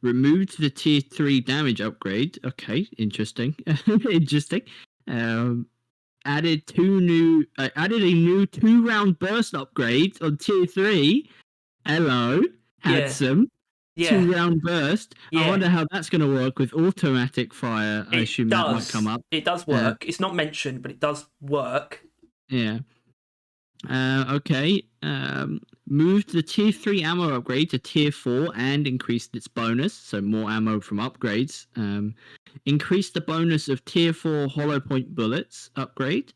Removed the tier 3 damage upgrade. Okay, interesting. Interesting. Added a new 2-round burst upgrade on tier 3. Hello, handsome. Yeah. 2-round burst. Yeah. I wonder how that's going to work with automatic fire. I assume that might come up. It does work. It's not mentioned, but it does work. Yeah. Okay. Moved the tier 3 ammo upgrade to tier 4 and increased its bonus, so more ammo from upgrades. Increased the bonus of tier 4 hollow point bullets upgrade.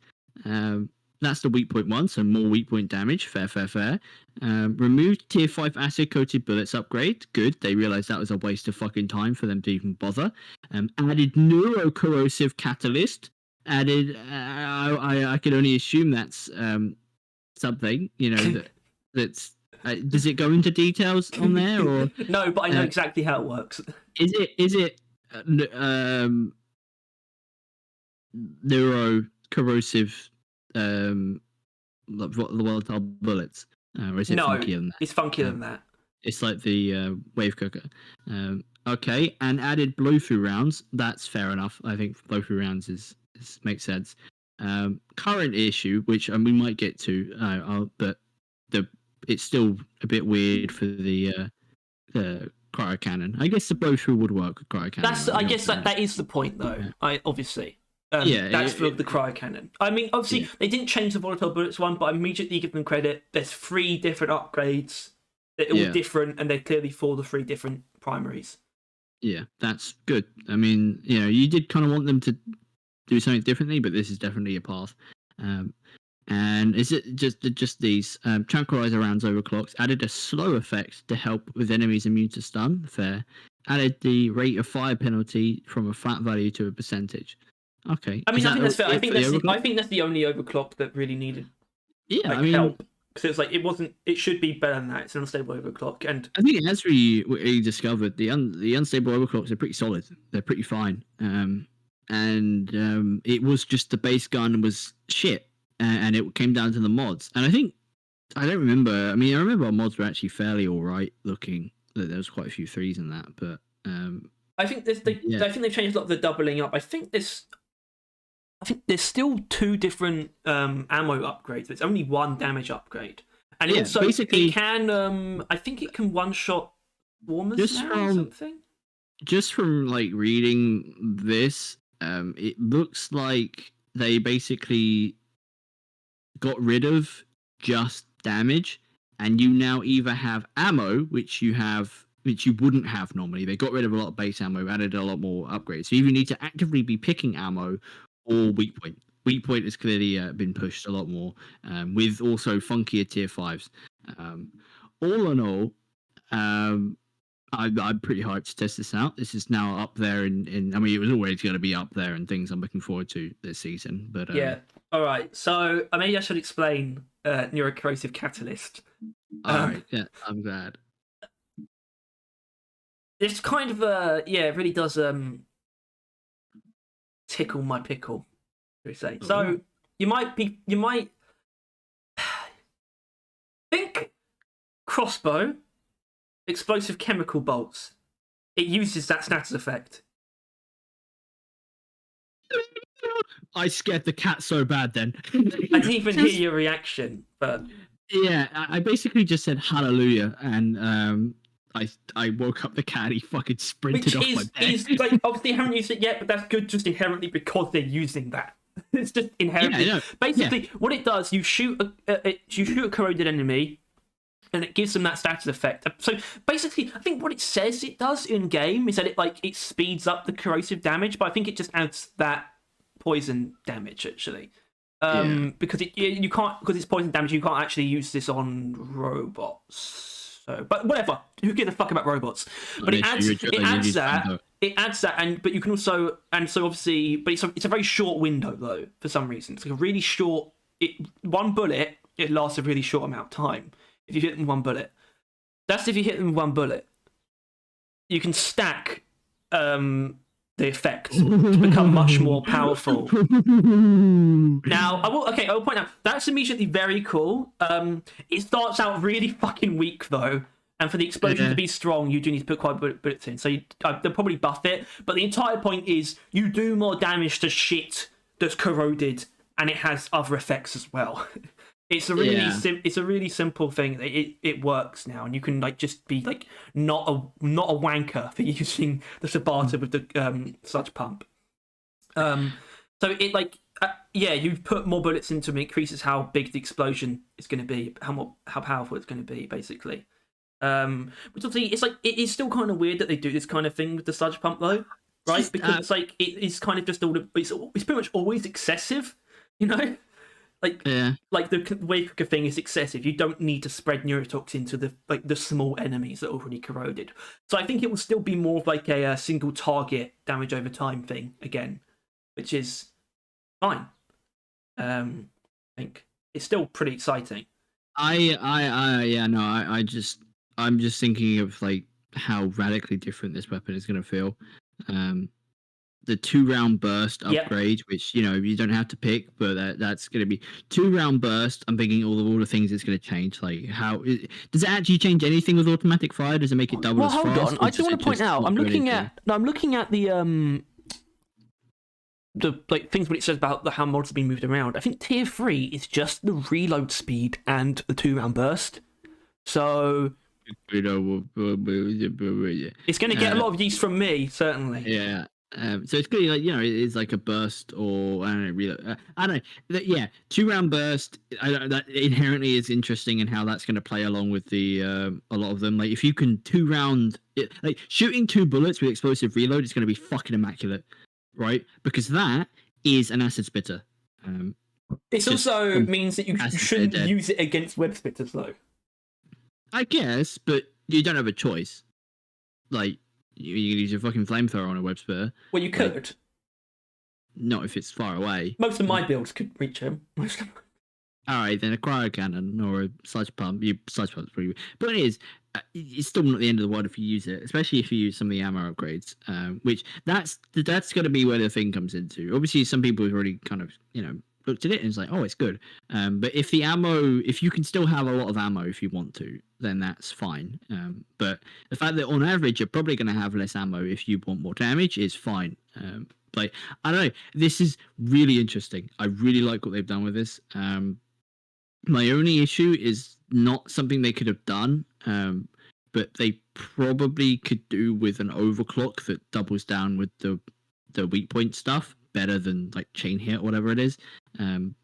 That's the weak point one, so more weak point damage. Fair. Removed tier 5 acid coated bullets upgrade. Good. They realized that was a waste of fucking time for them to even bother. Added neuro corrosive catalyst. Added. I can only assume that's something. That's. Does it go into details on there or no? But I know exactly how it works. Is it neuro corrosive? The volatile bullets, or is it funkier than that? It's funkier than that. It's like the wave cooker. Okay, and added blow through rounds. That's fair enough. I think blow through rounds is makes sense. Current issue, which we might get to, but it's still a bit weird for the cryo cannon. I guess the blow through would work with cryo cannon. I guess that is the point, though. Yeah. Obviously. That's for the cryo cannon. I mean, obviously, they didn't change the volatile bullets one, but I immediately give them credit. There's 3 different upgrades. They're all different, and they're clearly for the 3 different primaries. Yeah, that's good. I mean, you did kind of want them to do something differently, but this is definitely a path. And is it just these tranquilizer rounds overclocks? Added a slow effect to help with enemies immune to stun. Fair. Added the rate of fire penalty from a flat value to a percentage. Okay. I mean, I think that's fair. I think that's the only overclock that really needed help. Because it's like it should be better than that. It's an unstable overclock, and I think as we discovered, the unstable overclocks are pretty solid. They're pretty fine. And it was just the base gun was shit, and it came down to the mods. And I don't remember. I mean, I remember our mods were actually fairly all right looking. There was quite a few 3s in that, but I think I think they've changed a lot of the doubling up. I think this. I think there's still 2 different ammo upgrades. It's only 1 damage upgrade, and Yeah, also basically- it can. I think it can one shot warmers Just now or from- something. Just from like reading this, it looks like they basically got rid of just damage, and you now either have ammo, which you wouldn't have normally. They got rid of a lot of base ammo, added a lot more upgrades. So you need to actively be picking ammo or weak point. Weak point has clearly been pushed a lot more, with also funkier tier 5s. All in all, I'm pretty hyped to test this out. This is now up there in I mean, it was always going to be up there and things I'm looking forward to this season. But Yeah. All right. So maybe I should explain neurocorrosive catalyst. all right, yeah, I'm glad. It's kind of it really does tickle my pickle, shall we say. So you might think crossbow, explosive chemical bolts. It uses that status effect. I scared the cat so bad then. I didn't even hear your reaction, but Yeah, I basically just said hallelujah, and I woke up the cat. He fucking sprinted off my bed. is like obviously haven't used it yet, but that's good just inherently because they're using that. It's just inherently. Yeah, I know. Basically, what it does, you shoot a corroded enemy, and it gives them that status effect. So basically, I think what it says it does in game is that it speeds up the corrosive damage, but I think it just adds that poison damage actually. Because you can't, because it's poison damage, you can't actually use this on robots. So, but whatever, who gives a fuck about robots? But it adds that, and but you can also, and so obviously, but it's a very short window though for some reason. It's like a really short. One bullet, it lasts a really short amount of time. If you hit them with one bullet, that's if you hit them with one bullet. You can stack the effect to become much more powerful. Now, I will point out that's immediately very cool. It starts out really fucking weak though, and for the explosion to be strong, you do need to put quite a bit bullets in. So they'll probably buff it, but the entire point is you do more damage to shit that's corroded, and it has other effects as well. It's a really simple thing. It works now, and you can like just be like not a wanker for using the Subata with the sludge pump. So it you put more bullets into them, it increases how big the explosion is going to be, how powerful it's going to be, basically. Which obviously it is still kind of weird that they do this kind of thing with the sludge pump though, right? Because it's like it is kind of just it's pretty much always excessive, you know. Like the wave cooker thing is excessive. You don't need to spread neurotoxin to the small enemies that are already corroded. So I think it will still be more of like a single target damage over time thing again, which is fine. I think it's still pretty exciting. I'm just thinking of like how radically different this weapon is going to feel. The 2-round burst upgrade, which you don't have to pick, but that's going to be 2-round burst. I'm thinking all the things it's going to change. Like does it actually change anything with automatic fire? Does it make it double as fast? Well, hold on. I do want to point out. I'm looking at the like things what it says about how mods have been moved around. I think tier 3 is just the reload speed and the 2-round burst. So it's going to get a lot of use from me, certainly. Yeah. So it's good, like it's like a burst, or I don't know, reload. I don't know. 2-round burst. That inherently is interesting, and how that's going to play along with the a lot of them. Like if you can 2-round, like shooting 2 bullets with explosive reload is going to be fucking immaculate, right? Because that is an acid spitter. This also means that you shouldn't use it against web spitters, though. I guess, but you don't have a choice. Like. You can use your fucking flamethrower on a web spitter. Well, you could. Not if it's far away. Most of my builds could reach him. Alright, then a cryo cannon or a sludge pump. Sludge pump's pretty good. But it is, it's still not the end of the world if you use it, especially if you use some of the ammo upgrades. Which that's going to be where the thing comes into. Obviously, some people have already kind of looked at it and it's like, oh, it's good. But if you can still have a lot of ammo if you want to, then that's fine. But the fact that on average you're probably going to have less ammo if you want more damage is fine. like I don't know. This is really interesting. I really like what they've done with this. My only issue is not something they could have done, but they probably could do with an overclock that doubles down with the weak point stuff better than like chain hit or whatever it is.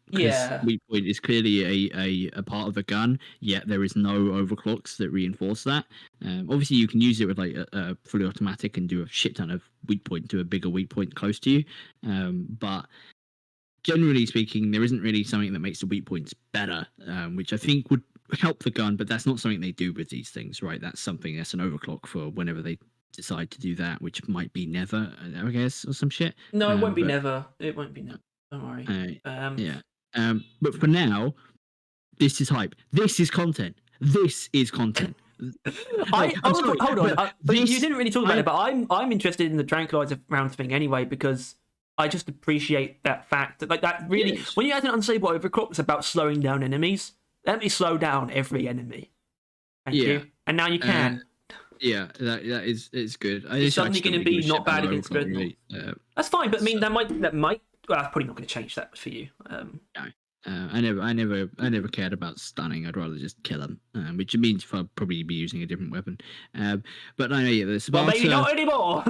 Because weak point is clearly a part of the gun, yet there is no overclocks that reinforce that. Obviously, you can use it with like a fully automatic and do a shit ton of weak point to a bigger weak point close to you, but generally speaking, there isn't really something that makes the weak points better, which I think would help the gun, but that's not something they do with these things, right? That's something that's an overclock for whenever they decide to do that, which might be never, I guess, or some shit. No, it won't be never. It won't be never. Don't worry. Yeah. But for now, this is hype. This is content. This is content. Hold on. But you didn't really talk about it, but I'm interested in the tranquilizer round thing anyway, because I just appreciate that fact that like that really when you add an unstable overclock, it's about slowing down enemies. Let me slow down every enemy. Thank you. And now you can. That is it's good. It's suddenly going to be not bad against Dreadnought. That's fine, but I mean that might. Well, that's probably not going to change that for you. No. I never cared about stunning. I'd rather just kill them, which means I'll probably be using a different weapon. But no, the Subata, well, maybe not anymore.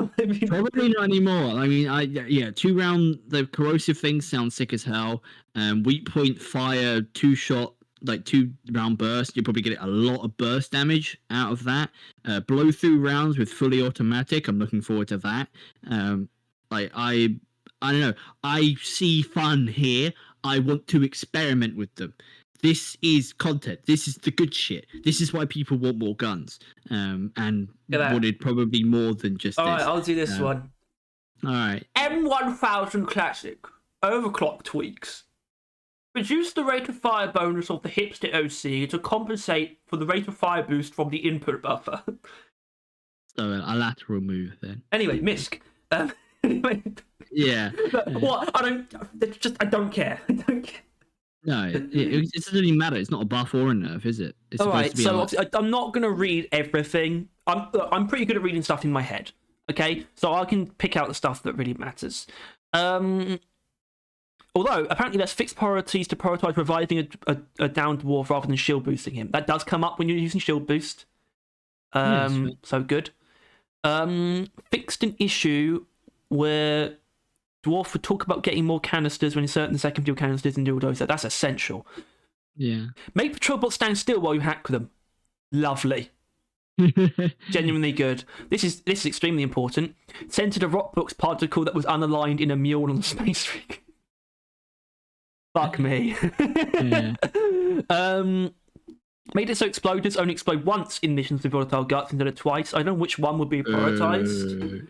Probably not anymore. I mean, 2-round. The corrosive things sound sick as hell. Weak point fire, 2-shot, like 2-round burst. You'll probably get a lot of burst damage out of that. Blow through rounds with fully automatic. I'm looking forward to that. I don't know. I see fun here. I want to experiment with them. This is content. This is the good shit. This is why people want more guns. And wanted probably more than just all this. Alright, I'll do this one. Alright. M1000 Classic. Overclock tweaks. Reduce the rate of fire bonus of the hipster OC to compensate for the rate of fire boost from the input buffer. So a lateral move then. Anyway, Misk. Yeah. What? I don't care. I don't care. No, it doesn't even matter. It's not a buff or a nerf, is it? It's all right, so I'm not going to read everything. I'm pretty good at reading stuff in my head. Okay, so I can pick out the stuff that really matters. Although apparently there's fixed priorities to prioritize reviving a downed dwarf rather than shield boosting him. That does come up when you're using shield boost. So good. Fixed an issue where dwarf would talk about getting more canisters when inserting the secondary canisters and do all those. That's essential. Yeah. Make patrol bots stand still while you hack them. Lovely. Genuinely good. This is extremely important. Centered a Rockpox particle that was unaligned in a mule on the space rig. Fuck me. Yeah. Made it so exploders only explode once in missions with volatile guts instead of twice. I don't know which one would be prioritized.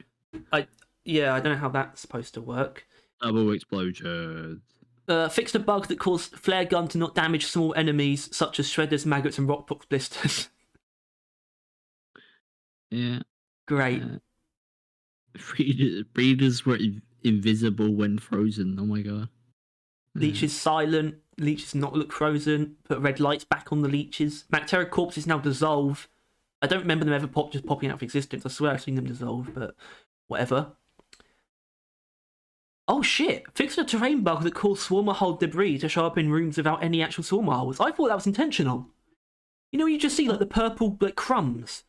I don't know how that's supposed to work. Double explosions. Fixed a bug that caused flare gun to not damage small enemies such as shredders, maggots, and rockpox blisters. Yeah. Great. Breeders were invisible when frozen. Oh my god. Leech is silent. Leeches not look frozen. Put red lights back on the leeches. Bacteria corpses now dissolve. I don't remember them ever just popping out of existence. I swear I've seen them dissolve, but whatever. Oh shit! Fixed a terrain bug that caused swarmer hull debris to show up in rooms without any actual swarmer holes. I thought that was intentional. You know, you just see like the purple like crumbs,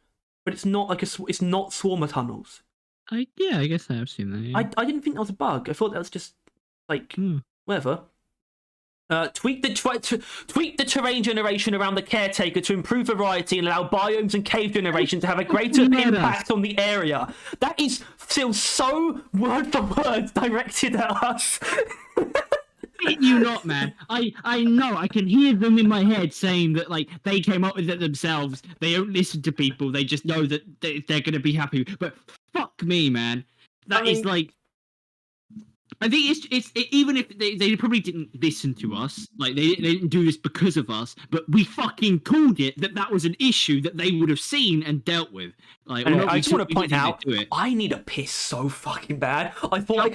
but it's not like it's not swarmer tunnels. I guess I have seen that. Yeah. I didn't think that was a bug. I thought that was just like whatever. Tweak the terrain generation around the caretaker to improve variety and allow biomes and cave generation to have a greater impact on the area. That is still so word for word directed at us. You not, man. I know. I can hear them in my head saying that like they came up with it themselves. They don't listen to people. They just know that they're going to be happy. But fuck me, man. That is like. I think it's even if they probably didn't listen to us, like they didn't do this because of us, but we fucking called it that was an issue that they would have seen and dealt with. Like, I just want to point out, I need a piss so fucking bad. I thought I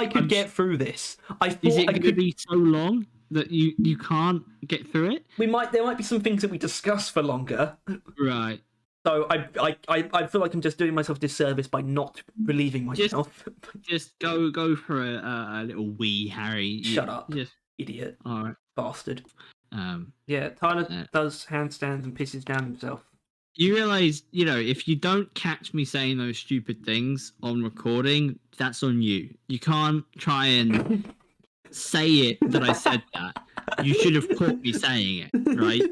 could get through this. Is it going to be so long that you can't get through it? There might be some things that we discuss for longer. Right. So I feel like I'm just doing myself disservice by not relieving myself. Just go for a little wee, Harry. Shut up, Just idiot, all right. bastard. Um, Yeah, Tyler does handstands and pisses down himself. you realize, if you don't catch me saying those stupid things on recording, that's on you. You can't try and say it that I said that. You should have caught me saying it, right?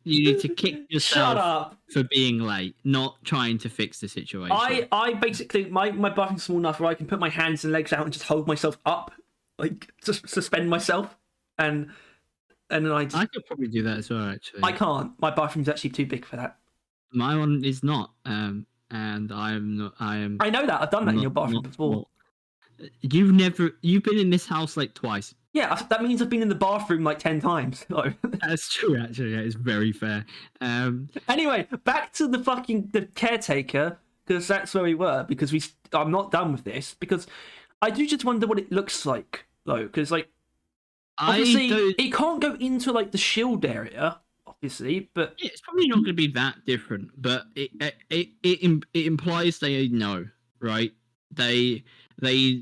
You need to kick Shut yourself up. for being late, not trying to fix the situation. I basically my bathroom's small enough where I can put my hands and legs out and just hold myself up, like just suspend myself, and then I could probably do that as well. Actually, I can't. My bathroom's actually too big for that. My one is not, and I'm not. I know that. I've done that in your bathroom before. You've been in this house like twice. Yeah, that means I've been in the bathroom like 10 times. So. That's true, actually. That is very fair. Anyway, back to the caretaker, because that's where we were. Because I'm not done with this, because I do just wonder what it looks like, though. Because obviously it can't go into like the shield area, obviously, but it's probably not going to be that different. But it implies they know, right? They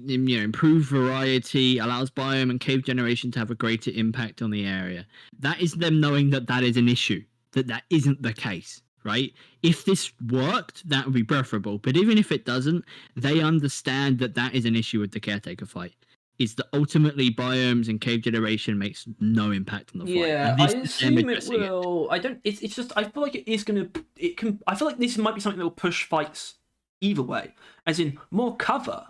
improve variety, allows biome and cave generation to have a greater impact on the area. That is them knowing that is an issue, that isn't the case, right? If this worked, that would be preferable. But even if it doesn't, they understand that is an issue with the caretaker fight. Is that ultimately biomes and cave generation makes no impact on the fight. Yeah, I assume it will. I don't. It's just. I feel like it is gonna. It can. I feel like this might be something that will push fights either way, as in more cover.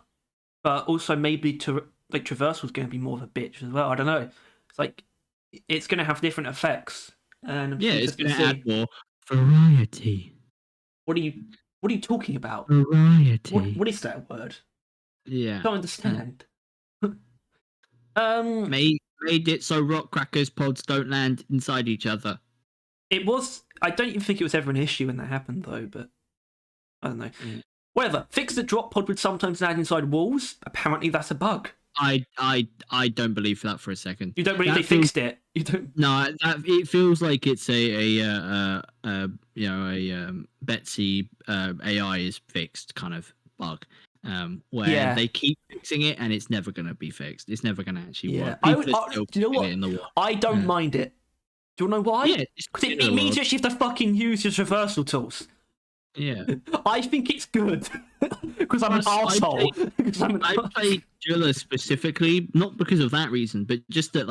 But also maybe traversal is going to be more of a bitch as well. I don't know. It's like it's going to have different effects, and it's going to add more variety. What are you talking about? Variety. What is that word? Yeah, I don't understand. Made it so rock crackers pods don't land inside each other. It was. I don't even think it was ever an issue when that happened, though. But I don't know. Whatever. Fix the drop pod would sometimes land inside walls. Apparently, that's a bug. I don't believe that for a second. You don't believe they fixed it? You don't? No, it feels like it's a Betsy AI is fixed kind of bug. Where they keep fixing it and it's never going to be fixed. It's never going to actually work. Do you know what? I don't mind it. Do you know why? Yeah, because it means you actually have to fucking use your traversal tools. Yeah, I think it's good because I'm an arsehole. I played Driller specifically, not because of that reason, but just that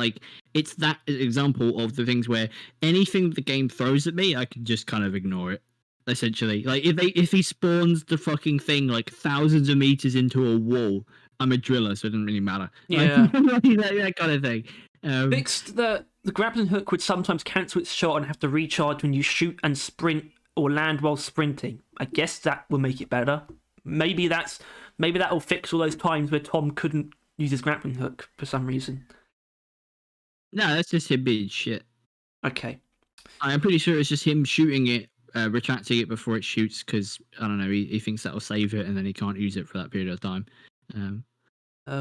it's that example of the things where anything the game throws at me, I can just kind of ignore it. Essentially, if he spawns the fucking thing like thousands of meters into a wall, I'm a driller, so it doesn't really matter. Yeah, that kind of thing. Fixed the grappling hook would sometimes cancel its shot and have to recharge when you shoot and sprint or land while sprinting. I guess that will make it better. Maybe that will fix all those times where Tom couldn't use his grappling hook for some reason. No, that's just him being shit. Okay. I'm pretty sure it's just him shooting it, retracting it before it shoots, because I don't know, he thinks that'll save it and then he can't use it for that period of time.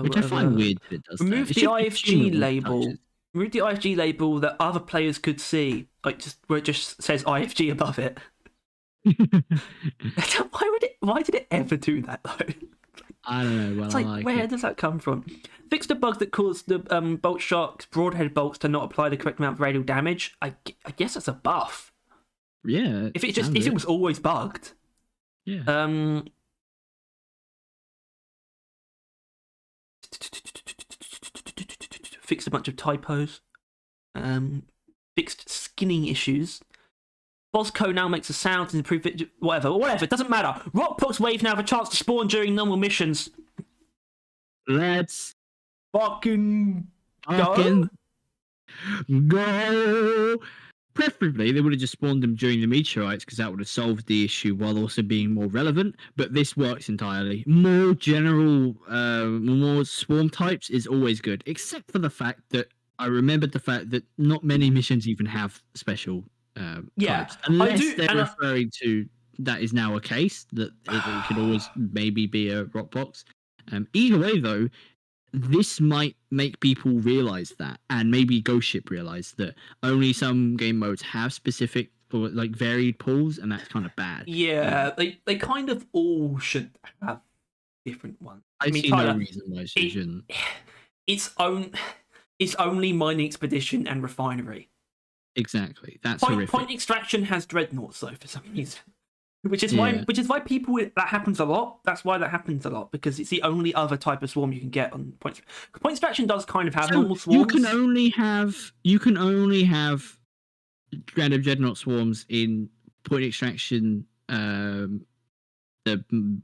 Which I find weird that it does. Remove the IFG label. Remove the IFG label that other players could see, where it just says IFG above it. Why did it ever do that though? I don't know. Well, it's where does that come from? Fixed a bug that caused the Bolt Shark's broadhead bolts to not apply the correct amount of radial damage. I guess that's a buff. Yeah. If it was always bugged. Yeah. Fixed a bunch of typos. Fixed skinning issues. Bosco now makes a sound to improve it. Whatever. It doesn't matter. Rockpox waves now have a chance to spawn during normal missions. Let's fucking go. Preferably, they would have just spawned them during the meteorites because that would have solved the issue while also being more relevant. But this works entirely. More general, more swarm types is always good, except for the fact that I remembered the fact that not many missions even have special types. Unless they're referring to that is now a case, that it could always maybe be a Rockpox. Either way, though, this might make people realize that, and maybe Ghost Ship realize that only some game modes have specific or like varied pulls, and that's kind of bad. Yeah, they kind of all should have different ones. I mean, see no Tyler, reason why she shouldn't. It's own. It's only mining expedition and refinery. Exactly, that's Point horrific. extraction has dreadnoughts though for some reason, which is Yeah. why people that happens a lot. That's why that happens a lot, because it's the only other type of swarm you can get on point. Point extraction does kind of have normal swarms. You can only have random dreadnought swarms in point extraction, the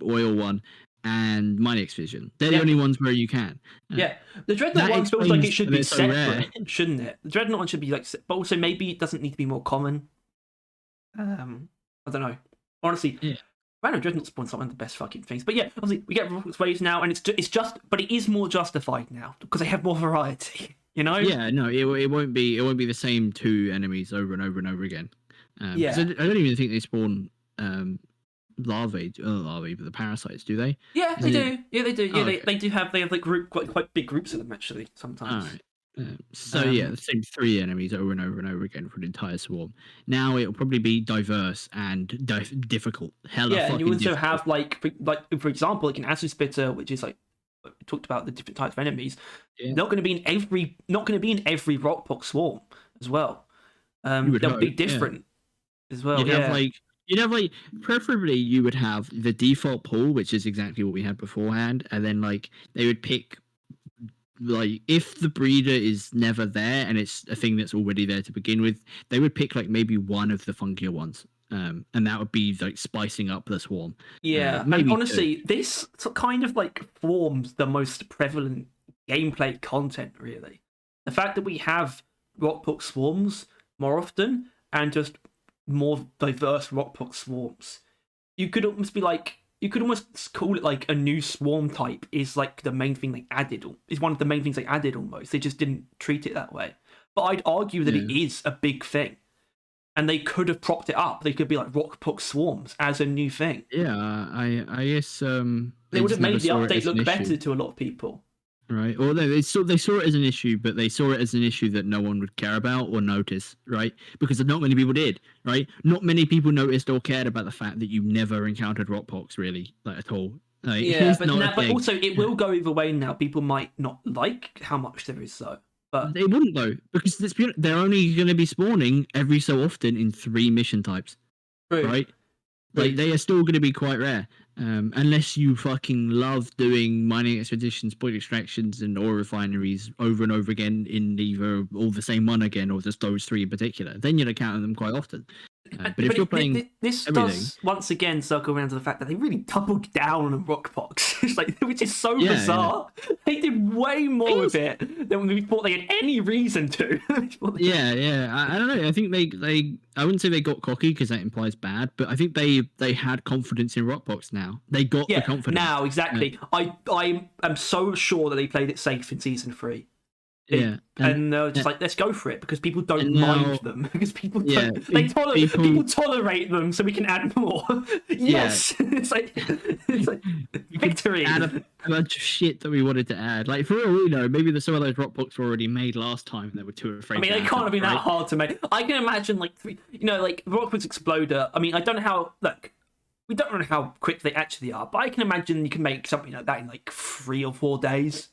oil one, and mining expedition. They're the only ones where you can. Yeah, the dreadnought one feels like it should be so separate, shouldn't it? The dreadnought one should be like, but also maybe it doesn't need to be more common. I don't know. Honestly, Yeah. random dreadnought spawn's not one of the best fucking things. But yeah, obviously we get Rockpox waves now, and it's just, but it is more justified now because they have more variety. You know? Yeah, no, it won't be the same two enemies over and over and over again. Yeah. I don't even think they spawn larvae, but the parasites, do they? Yeah, they do. Yeah, they do. Yeah, okay. they do have. They have like quite big groups of them actually sometimes. All right. The same three enemies over and over and over again for an entire swarm. Now it'll probably be diverse and difficult. And you also have like for example, like an acid spitter, which is like we talked about the different types of enemies. Yeah. Not going to be in every Rockpox swarm as well. They'll be different as well. You'd have preferably you would have the default pool, which is exactly what we had beforehand, and then like they would pick. Like if the breeder is never there and it's a thing that's already there to begin with, they would pick like maybe one of the funkier ones, and that would be like spicing up the swarm. Yeah, and honestly, this kind of like forms the most prevalent gameplay content. Really, the fact that we have Rockpox swarms more often and just more diverse Rockpox swarms, you could almost be like. You could almost call it like a new swarm type is like the main thing they added. Is one of the main things they added almost. They just didn't treat it that way. But I'd argue that it is a big thing. And they could have propped it up. They could be like Rockpox swarms as a new thing. Yeah, I guess they would have made the update look better to a lot of people. Right. Or they saw it as an issue, but they saw it as an issue that no one would care about or notice, right? Because not many people did, right? Not many people noticed or cared about the fact that you never encountered Rockpox really, like at all. Like, but also it will go either way now. People might not like how much there is, though. But they wouldn't though, because they're only going to be spawning every so often in 3 mission types, right? Like they are still going to be quite rare. Unless you fucking love doing mining expeditions, point extractions, and ore refineries over and over again in either all the same one again or just those 3 in particular, then you'd encounter them quite often. But if you're playing this does once again circle around to the fact that they really doubled down on Rockpox, which is so bizarre. Yeah. They did way more of it than we thought they had any reason to. I don't know. I think they I wouldn't say they got cocky because that implies bad, but I think they had confidence in Rockpox now. They got the confidence now. Exactly. I am so sure that they played it safe in season 3. And they're just like, let's go for it because people don't mind them because people people tolerate them, so we can add more. Yes, it's like victory. Add a bunch of shit that we wanted to add. Like for all we know, maybe some of those Rockpox were already made last time. And they were too afraid. I mean, they can't have been that hard to make. I can imagine like Rockpox Exploder. I mean, I don't know how we don't know how quick they actually are, but I can imagine you can make something like that in like 3 or 4 days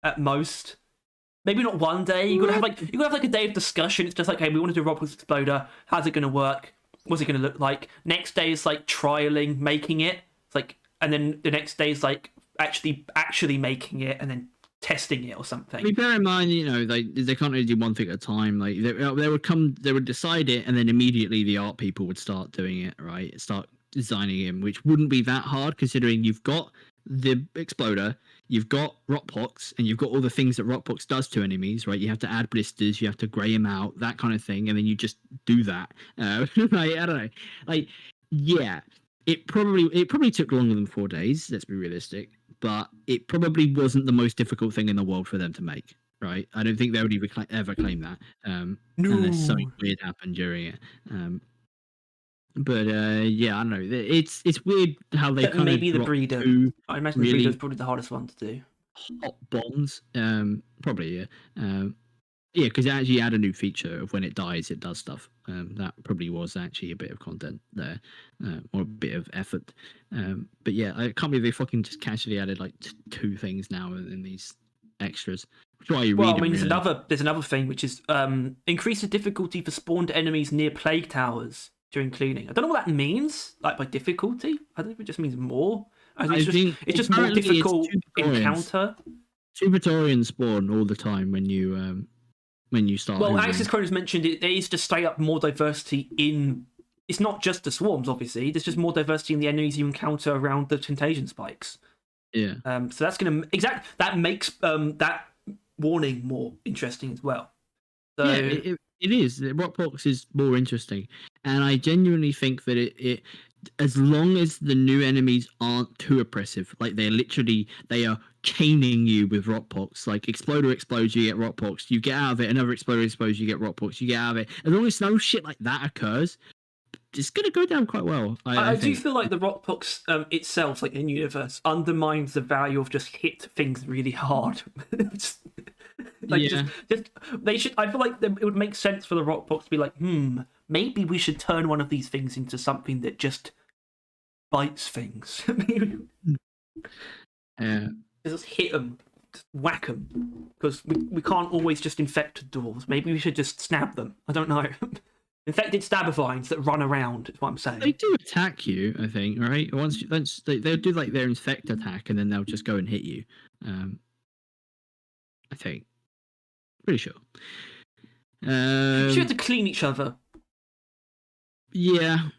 at most. Maybe not one day. You gotta have like a day of discussion. It's just like, hey, we want to do Rockpox Exploder. How's it gonna work? What's it gonna look like? Next day is like trialing, making it. It's like, and then the next day is like actually making it, and then testing it or something. I mean, bear in mind, they can't really do one thing at a time. Like they would decide it, and then immediately the art people would start doing it. Right, start designing him, which wouldn't be that hard considering you've got the Exploder. You've got Rockpox, and you've got all the things that Rockpox does to enemies, right? You have to add blisters, you have to grey them out, that kind of thing, and then you just do that. I don't know. It probably took longer than 4 days. Let's be realistic, but it probably wasn't the most difficult thing in the world for them to make, right? I don't think they would ever claim that, unless something weird happened during it. But I don't know. It's weird how they kind maybe the breeder. I imagine the breeder is probably the hardest one to do. Hot bombs, probably Yeah, because it actually had a new feature of when it dies, it does stuff. That probably was actually a bit of content there, or a bit of effort. But yeah, I can't believe they fucking just casually added like two things now in these extras. Which is why you Well, read I mean, them, really. there's another thing which is increase the difficulty for spawned enemies near plague towers during cleaning. I don't know what that means, like by difficulty. I don't know if it just means more. I think I think it's just more apparently it's difficult encounter. Two Praetorians spawn all the time when you start Well, hoovering. Axis Chronos mentioned it. There is just straight up more diversity in. It's not just the swarms, obviously. There's just more diversity in the enemies you encounter around the contagion spikes. Yeah. So that's going to that makes that warning more interesting as well. So Yeah, it is. Rockpox is more interesting, and I genuinely think that it as long as the new enemies aren't too oppressive, like they are chaining you with Rockpox. Like Exploder explodes, you get Rockpox. You get out of it, another Exploder explodes, you get Rockpox. You get out of it. As long as no shit like that occurs, it's gonna go down quite well. I do think. feel like the Rockpox itself, like in universe, undermines the value of just hit things really hard. Like Yeah. just they should. I feel like it would make sense for the Rockpox to be like, maybe we should turn one of these things into something that just bites things. Yeah. Just hit them, just whack them, because we can't always just infect doors. Maybe we should just snap them. I don't know. Infected stabivines that run around is what I'm saying. They do attack you, I think, right? Once they'll do like their infect attack, and then they'll just go and hit you. I think, pretty sure. You should have to clean each other. Yeah,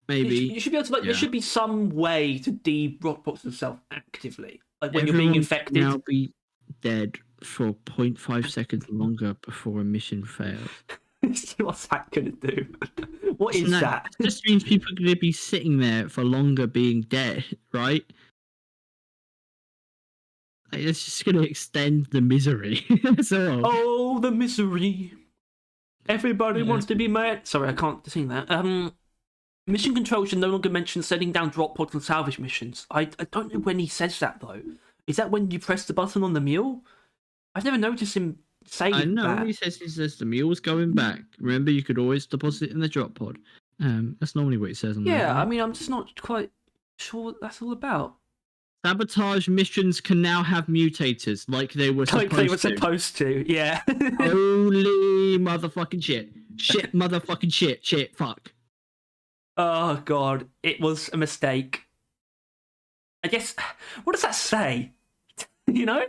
maybe. You should be able to like. Yeah. There should be some way to de-rockbox yourself actively, like when you're being Everyone infected. should now be dead for 0.5 seconds longer before a mission fails. What's that gonna do? What is that? It just means people are going to be sitting there for longer being dead, right? Like, it's just going to extend the misery. So, Oh, the misery! Everybody wants to be mad. Sorry, I can't sing that. Mission control should no longer mention sending down drop pods and salvage missions. I don't know when he says that though. Is that when you press the button on the mule? I've never noticed him say I know that. he says the mule's going back. Remember, you could always deposit it in the drop pod. That's normally what it says on that. Yeah, Right? I mean, I'm just not quite sure what that's all about. Sabotage missions can now have mutators, like they were supposed to. Yeah. Holy motherfucking shit! Shit, motherfucking shit! Shit, fuck. Oh god, it was a mistake. I guess. What does that say? You know,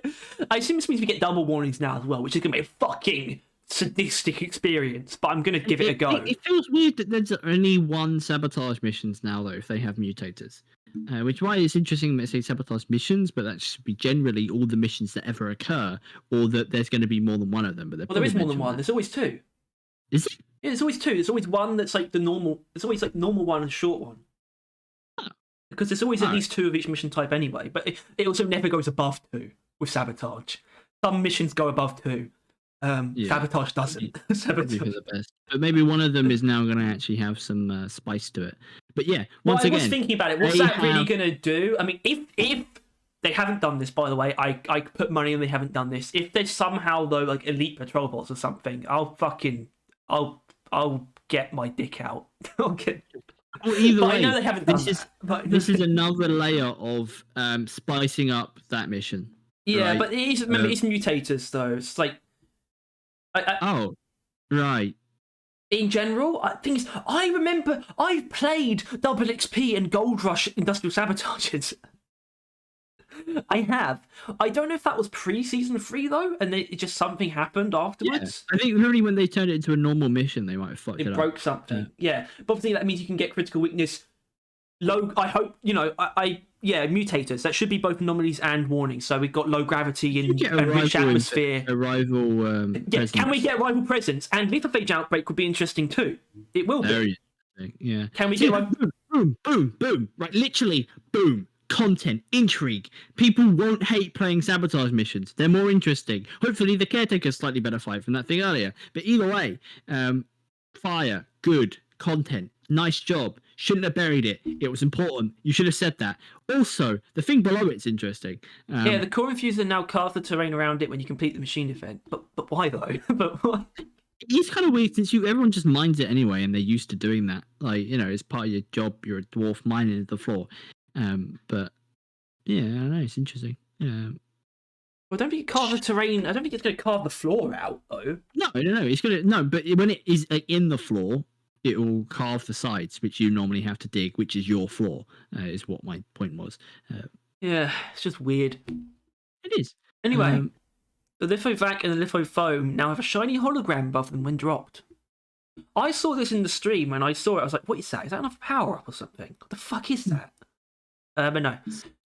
I assume this means we get double warnings now as well, which is gonna be a fucking sadistic experience. But I'm gonna give it a go. It feels weird that there's only one sabotage missions now, though, if they have mutators. Which is why it's interesting that they say sabotage missions, but that should be generally all the missions that ever occur, or that there's going to be more than one of them. But well, there is more than one. There's always two. Is it? Yeah, there's always two. There's always one that's like the normal. There's always like normal one and short one. Because there's always at least two of each mission type anyway. But it also never goes above two with sabotage. Some missions go above two. Sabotage doesn't. Sabotage. The best. But maybe one of them is now going to actually have some spice to it. But yeah, once again, I was thinking about it. What's that really going to do? I mean, if they haven't done this, by the way, I put money on they haven't done this. If there's somehow though like elite patrol bots or something, I'll get my dick out. I'll get. Well, either way, I know they haven't done this is another layer of spicing up that mission. Yeah, right? but remember, it's mutators though. It's like. Oh, right. In general, I remember I've played Double XP and Gold Rush Industrial Sabotages. I have. I don't know if that was pre-season 3 though, and it just something happened afterwards. Yeah. I think really when they turned it into a normal mission, they might have fucked it up. It broke something. Yeah, but obviously that means you can get critical weakness. Low. I hope mutators. That should be both anomalies and warnings. So we've got low gravity and rich atmosphere. A rival. Can we get rival presence? And lethal phage outbreak would be interesting too. It will be. Very interesting. Yeah. Can we get boom? Right, literally, boom. Content, intrigue. People won't hate playing sabotage missions. They're more interesting. Hopefully, the caretaker's slightly better fight from that thing earlier. But either way, fire, good content, nice job. Shouldn't have buried it. It was important. You should have said that. Also, the thing below it's interesting. Yeah, the core infuser now carve the terrain around it when you complete the machine event. But why though? But why? It's kind of weird since everyone just mines it anyway, and they're used to doing that. Like, it's part of your job. You're a dwarf mining the floor. But yeah, I don't know. It's interesting. Yeah. Well, I don't think it carve the terrain. I don't think it's going to carve the floor out though. No. It's gonna But when it is in the floor, it will carve the sides, which you normally have to dig, which is your floor. Is what my point was. Yeah, it's just weird. It is. Anyway, the lithovac and the lithofoam now have a shiny hologram above them when dropped. I saw this in the stream, and I saw it. I was like, "What is that? Is that another power up or something? What the fuck is that?" But no,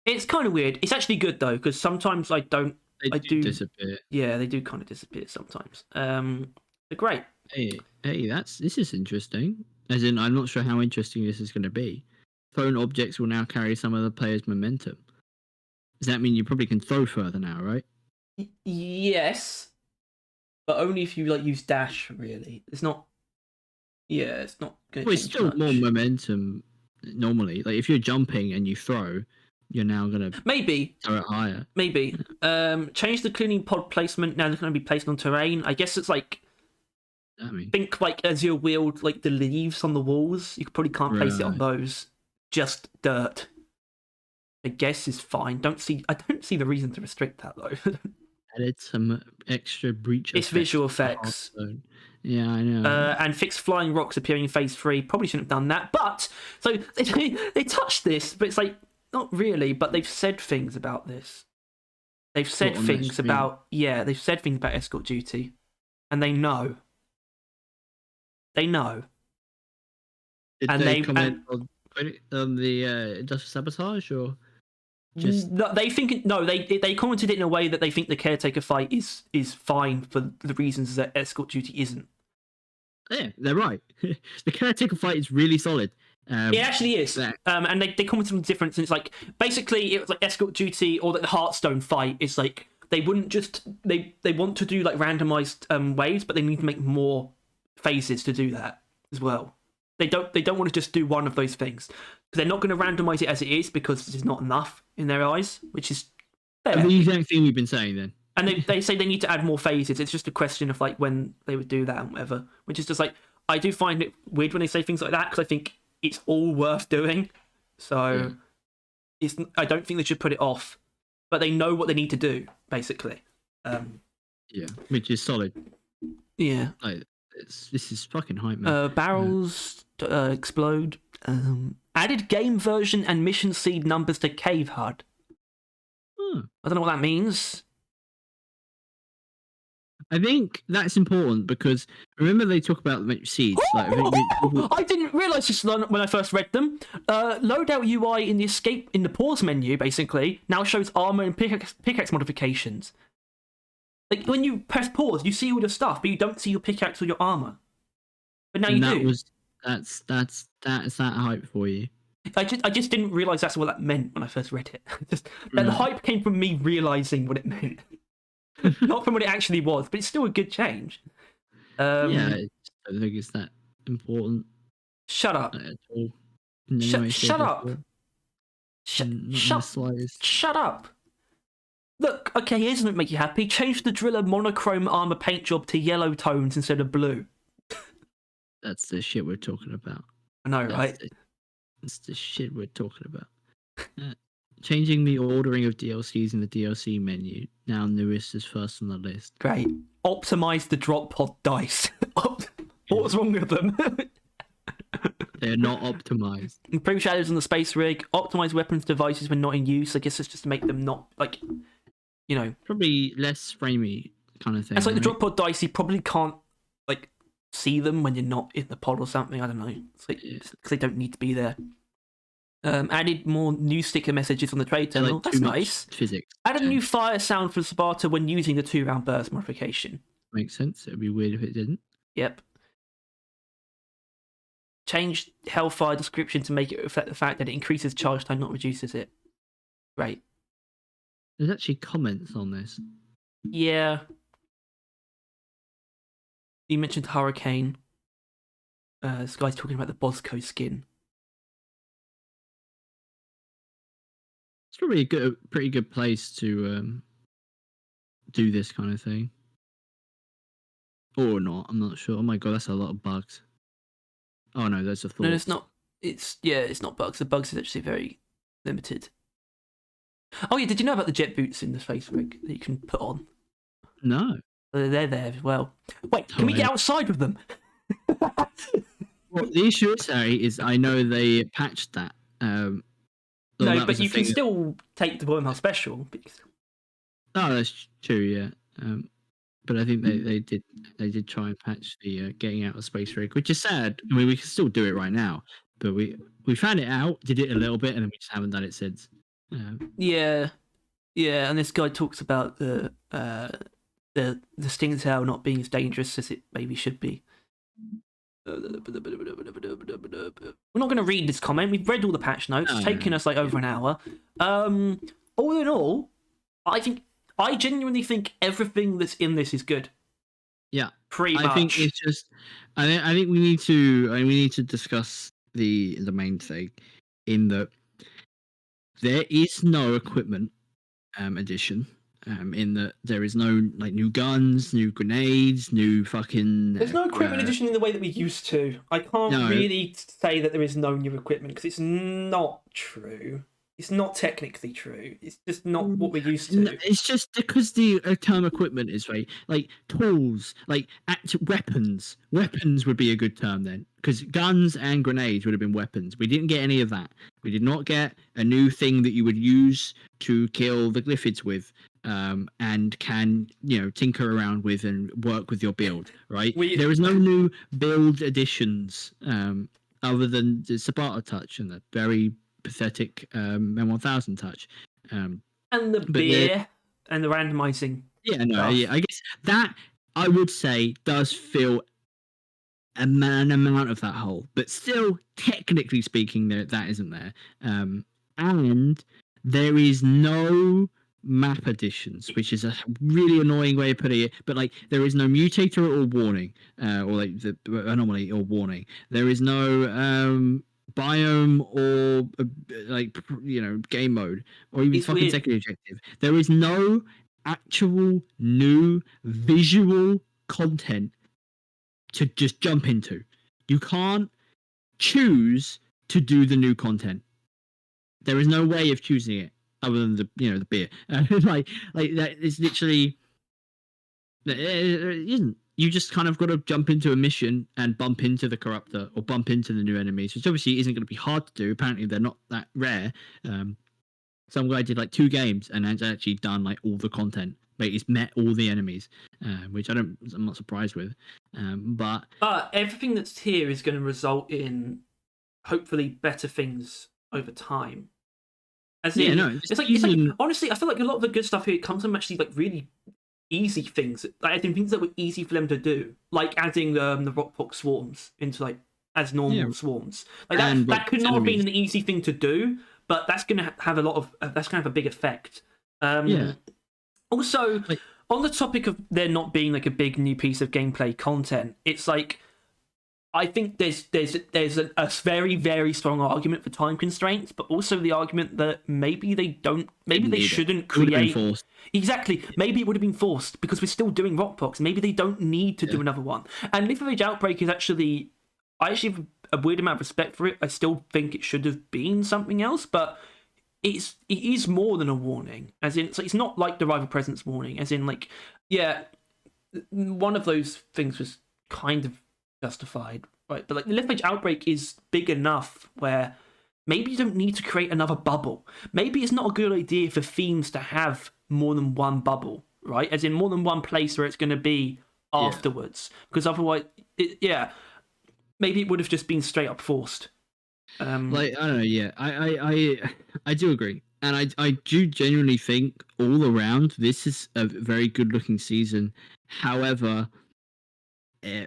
it's kind of weird. It's actually good though, because sometimes I don't. They do disappear. Yeah, they do kind of disappear sometimes. They're great. Hey, this is interesting. As in, I'm not sure how interesting this is going to be. Thrown objects will now carry some of the player's momentum. Does that mean you probably can throw further now, right? Yes, but only if you use dash. Really, it's not. Yeah, it's not going to. Well, it's still more momentum normally. Like if you're jumping and you throw, you're now going to maybe throw it higher. Maybe. Change the cleaning pod placement. Now they're going to be placed on terrain. I guess it's like. Think like as you wield like the leaves on the walls, you probably can't place it on those. Just dirt. I guess is fine. I don't see the reason to restrict that though. Added some extra breach. It's visual effects. Yeah, I know. And fixed flying rocks appearing in phase 3. Probably shouldn't have done that. But so they touched this, but it's like not really. But they've said things about this. They've said things about They've said things about escort duty, and they know. They know. Did they comment on the industrial sabotage or just? No, they commented it in a way that they think the caretaker fight is fine for the reasons that escort duty isn't. Yeah, they're right. The caretaker fight is really solid. It actually is. And they commented on the difference, and it's like basically it was like escort duty or like the Hearthstone fight is like they wouldn't just they want to do like randomized waves, but they need to make more phases to do that as well. They don't want to just do one of those things because they're not going to randomize it as it is because it's not enough in their eyes, which is fair. The exact thing we've been saying then. And they say they need to add more phases. It's just a question of like when they would do that and whatever, which is just like I do find it weird when they say things like that because I think it's all worth doing. So I don't think they should put it off, but they know what they need to do basically. Which is solid. Yeah. This is fucking hype, man. Barrels explode. Added game version and mission seed numbers to Cave HUD. I don't know what that means. I think that's important because remember they talk about seeds. Like, I didn't realise this when I first read them. Loadout UI in the pause menu basically now shows armor and pickaxe modifications. Like when you press pause, you see all your stuff, but you don't see your pickaxe or your armor. But now you do. That's that hype for you. I just didn't realise that's what that meant when I first read it. The hype came from me realising what it meant, not from what it actually was. But it's still a good change. I don't think it's that important. Shut up. At all. Shut up. Shut up. Look, okay, here's something that make you happy. Change the driller monochrome armor paint job to yellow tones instead of blue. That's the shit we're talking about. I know, right? That's the shit we're talking about. Changing the ordering of DLCs in the DLC menu. Now newest is first on the list. Great. Optimize the drop pod dice. What's wrong with them? They're not optimized. Improve shadows on the space rig. Optimize weapons devices when not in use. I guess it's just to make them not like, probably less framey kind of thing. It's like the drop pod dice. You probably can't like see them when you're not in the pod or something. I don't know. It's like because they don't need to be there. Added more new sticker messages on the trade terminal. That's nice. Physics. Added a new fire sound for Subata when using the 2-round burst modification. Makes sense. It'd be weird if it didn't. Yep. Changed Hellfire description to make it reflect the fact that it increases charge time, not reduces it. Great. There's actually comments on this. Yeah. You mentioned Hurricane. This guy's talking about the Bosco skin. It's probably a pretty good place to do this kind of thing, or not. I'm not sure. Oh my god, that's a lot of bugs. Oh no, there's a No, thought. it's not. It's not bugs. The bugs is actually very limited. Oh yeah, did you know about the jet boots in the space rig that you can put on? No. They're there as well. Wait, can we Hilarious. get outside with them? Well, the issue is, Harry, is I know they patched that. Well, No, that was but the you can thing. still take the wormhole special. Oh, that's true. Yeah. But I think they did try and patch the getting out of space rig, which is sad. I mean, we can still do it right now, but we found it out, did it a little bit, and then we just haven't done it since. Yeah, yeah, and this guy talks about the stingtail not being as dangerous as it maybe should be. We're not going to read this comment. We've read all the patch notes. It's taken us like over an hour. All in all, I genuinely think everything that's in this is good. Yeah, Pretty much. I think it's just. I think we need to discuss the main thing, in that there is no equipment addition. In that there is no like new guns, new grenades, new fucking. There's no equipment addition in the way that we used to. I can't really say that there is no new equipment because it's not true. It's not technically true. It's just not what we're used to. No, it's just because the term equipment is right, like tools, like weapons. Weapons would be a good term then, because guns and grenades would have been weapons. We didn't get any of that. We did not get a new thing that you would use to kill the glyphids with, and can tinker around with and work with your build. Right? There is no new build additions, other than the Subata touch and the very pathetic M1000 touch, and the beer and the randomizing. Yeah, no, yeah, I guess that I would say does fill an amount of that hole, but still, technically speaking, that isn't there. And there is no map additions, which is a really annoying way of putting it. But like, there is no mutator or warning, or like the anomaly or warning. There is no biome or like game mode or even It's fucking weird. secondary objective. There is no actual new visual content to just jump into. You can't choose to do the new content. There is no way of choosing it other than the beer. like that is literally it isn't. You just kind of got to jump into a mission and bump into the corruptor or bump into the new enemies, which obviously isn't going to be hard to do. Apparently, they're not that rare. Some guy did like 2 games and has actually done like all the content. But he's met all the enemies, which I'm not surprised with. But everything that's here is going to result in hopefully better things over time. It's like honestly, I feel like a lot of the good stuff here comes from actually like really easy things, like things that were easy for them to do, like adding the Rockpox swarms into like as normal swarms. Like that could not have been an easy thing to do, but that's going to have a big effect. Also, on the topic of there not being like a big new piece of gameplay content, it's like I think there's a very, very strong argument for time constraints, but also the argument that maybe they shouldn't create. Exactly, maybe it would have been forced because we're still doing Rockpox. Maybe they don't need to do another one. And Lithage Outbreak is actually, I actually have a weird amount of respect for it. I still think it should have been something else, but it is more than a warning. As in, so it's not like the Rival Presence warning. As in, like, yeah, one of those things was kind of justified, right? But like the Lithage Outbreak is big enough where maybe you don't need to create another bubble. Maybe it's not a good idea for themes to have more than one bubble, right? As in more than one place where it's going to be afterwards, because otherwise, maybe it would have just been straight up forced. Like I don't know, yeah, I do agree, and I do genuinely think all around this is a very good looking season. However,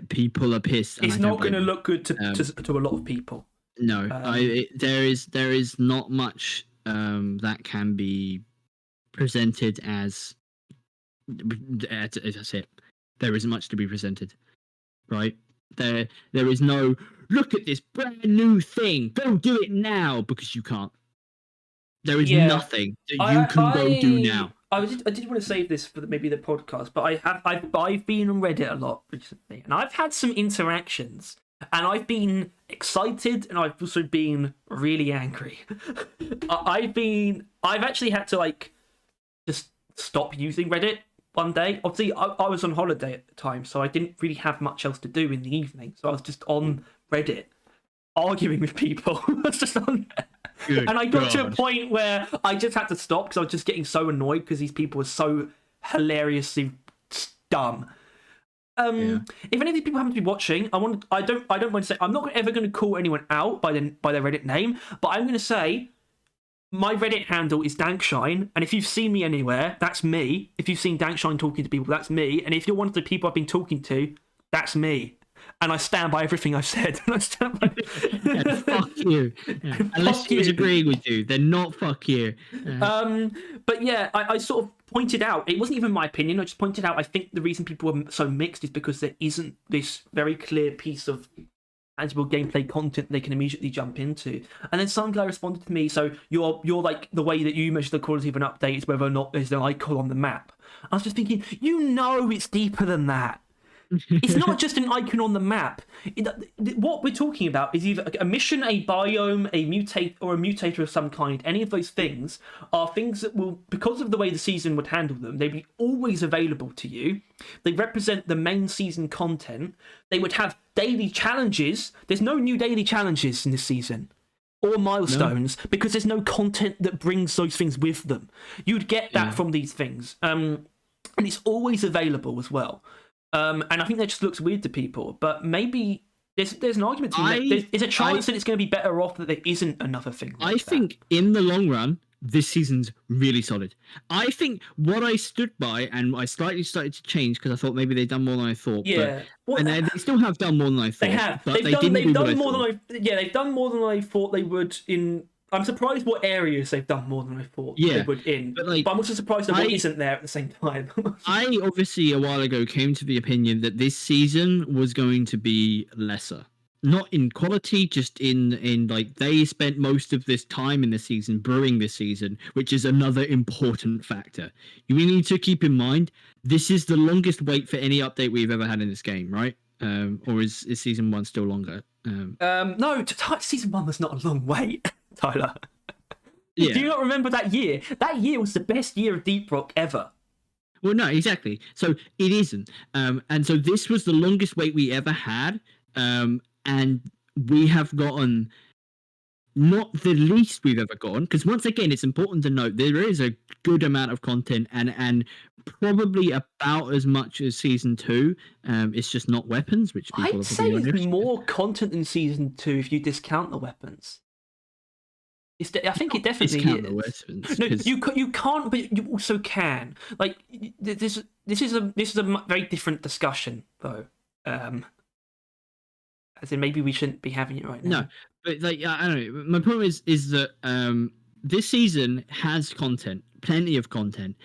people are pissed. It's not going to look good to a lot of people. No, there is not much that can be presented as I said. There isn't much to be presented, right? There is no look at this brand new thing. Go do it now because you can't. There is Yeah, nothing that you can go do now. I did want to save this for maybe the podcast, but I've been on Reddit a lot recently, and I've had some interactions, and I've been excited, and I've also been really angry. I've actually had to like just stop using Reddit one day. Obviously, I was on holiday at the time, so I didn't really have much else to do in the evening, so I was just on Reddit arguing with people. I was just on Good and I got to a God. point where I just had to stop because I was just getting so annoyed because these people were so hilariously dumb. Yeah. If any of these people happen to be watching, I don't want to say I'm not ever going to call anyone out by their Reddit name, but I'm going to say my Reddit handle is Dankshine, and if you've seen me anywhere, that's me. If you've seen Dankshine talking to people, that's me. And if you're one of the people I've been talking to, that's me. And I stand by everything I've said. And I stand by. Yeah, fuck you. Yeah. Unless Fuck he was you. agreeing with you, then not fuck you. But yeah, I sort of pointed out, it wasn't even my opinion, I just pointed out I think the reason people are so mixed is because there isn't this very clear piece of tangible gameplay content they can immediately jump into. And then some guy responded to me, so you're like, the way that you measure the quality of an update is whether or not there's an icon on the map. I was just thinking, it's deeper than that. It's not just an icon on the map. What we're talking about is either a mission, a biome, a mutate, or a mutator of some kind. Any of those things are things that will, because of the way the season would handle them, they'd be always available to you. They represent the main season content. They would have daily challenges. There's no new daily challenges in this season. Or milestones, because there's no content that brings those things with them. You'd get that from these things. And it's always available as well. And I think that just looks weird to people, but maybe there's an argument to be made. There's a chance that it's going to be better off that there isn't another thing like that. think in the long run, this season's really solid. I think what I stood by, and I slightly started to change because I thought maybe they'd done more than I thought. Yeah, and they still have done more than I thought. they have. But They've done more than I thought they would in. I'm surprised what areas they've done more than I thought they would in. But I'm also surprised that what isn't there at the same time. I obviously a while ago came to the opinion that this season was going to be lesser. Not in quality, just in like they spent most of this time in the season brewing this season, which is another important factor. You need to keep in mind this is the longest wait for any update we've ever had in this game, right? Or is season 1 still longer? No, season 1 was not a long wait, Tyler. Yeah. Do you not remember that year? That year was the best year of Deep Rock ever. Well, no, exactly. So it isn't. And so this was the longest wait we ever had. And we have gotten not the least we've ever gotten, because once again, it's important to note there is a good amount of content and probably about as much as season 2. It's just not weapons, which people I'd say it's more content than season 2 if you discount the weapons. I think it definitely discount is. the weapons. No, you can't, but you also can. Like this is a very different discussion though. As in, maybe we shouldn't be having it right now. No, but like I don't know. My point is that this season has content, plenty of content,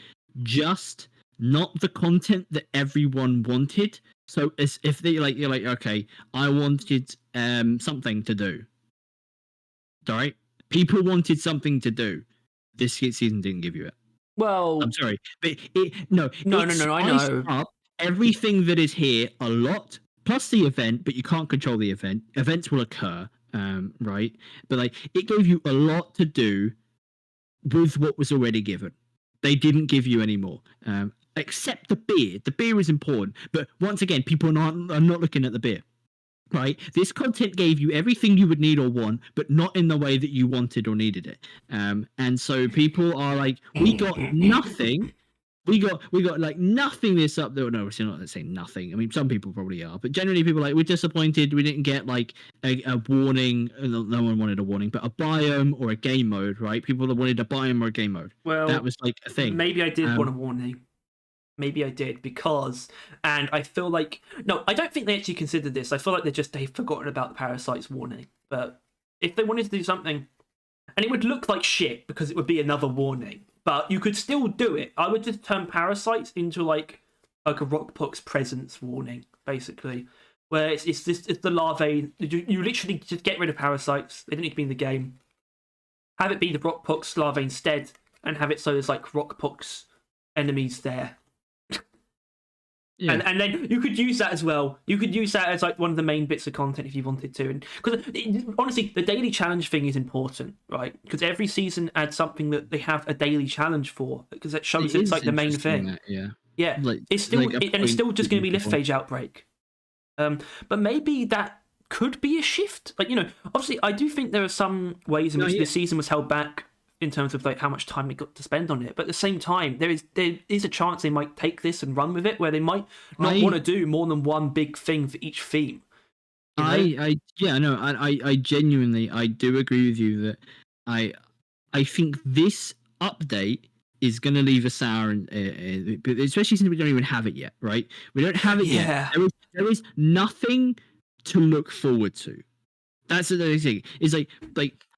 just not the content that everyone wanted. So as if you're like, okay, I wanted something to do. All right, people wanted something to do. This season didn't give you it. Well, I'm sorry, but no. I know. Up everything that is here a lot. Plus the event, but you can't control the event. Events will occur, right? But like, it gave you a lot to do with what was already given. They didn't give you any more, except the beer. The beer is important, but once again, people are not looking at the beer, right? This content gave you everything you would need or want, but not in the way that you wanted or needed it. And so people are like, we got nothing. We got like nothing this up there. No, we're not saying nothing. I mean, some people probably are, but generally people are like, we're disappointed. We didn't get like a warning. No one wanted a warning, but a biome or a game mode, right? People that wanted a biome or a game mode. Well, that was like a thing. Maybe I did want a warning. Maybe I did because, and I feel like no, I don't think they actually considered this. I feel like they've forgotten about the parasites warning. But if they wanted to do something, and it would look like shit because it would be another warning. But you could still do it. I would just turn parasites into like a Rockpox presence warning, basically, where it's the larvae. You literally just get rid of parasites. They don't need to be in the game. have it be the Rockpox larvae instead, and have it so there's like Rockpox enemies there. Yeah. And then you could use that as well. You could use that as like one of the main bits of content if you wanted to. And because honestly, the daily challenge thing is important, right? Because every season adds something that they have a daily challenge for, because that shows it's like the main thing. That, yeah. Yeah, Like, it's still like and it's still just going to be lift point. phage outbreak. But maybe that could be a shift. Like, you know, obviously, I do think there are some ways in which this season was held back in terms of like how much time they got to spend on it. But at the same time, there is a chance they might take this and run with it, where they might not want to do more than one big thing for each theme. You know? I genuinely, I do agree with you that I think this update is going to leave a sour, especially since we don't even have it yet, right? We don't have it yet. There is nothing to look forward to. That's the thing. Is like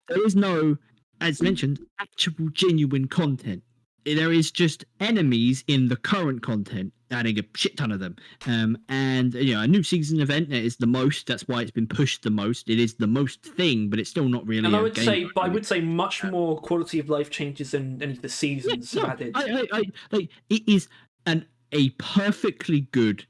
there is no, as mentioned, actual genuine content. There is just enemies in the current content, adding a shit ton of them. And you know, a new season event is the most. That's why it's been pushed the most. It is the most thing, but it's still not really. And I would say much more quality of life changes than any of the seasons have added. Like it is a perfectly good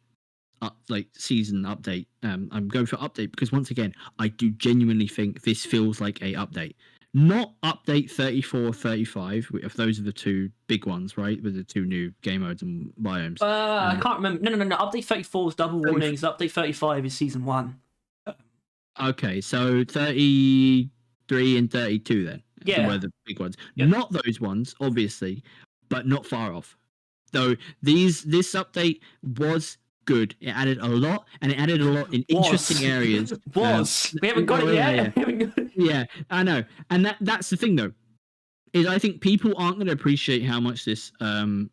season update. I'm going for update because once again, I do genuinely think this feels like a update. Not update 34, 35. If those are the two big ones, right? With the two new game modes and biomes. I can't remember. No. Update 34 is double warnings. Update 35 is season 1. Okay, so 33 and 32 then. Yeah. Were the big ones. Yep. Not those ones, obviously, but not far off. Though this update was good. It added a lot, and it added a lot in interesting areas. We haven't got it yet. Yeah, I know. And that's the thing, though, is I think people aren't going to appreciate how much this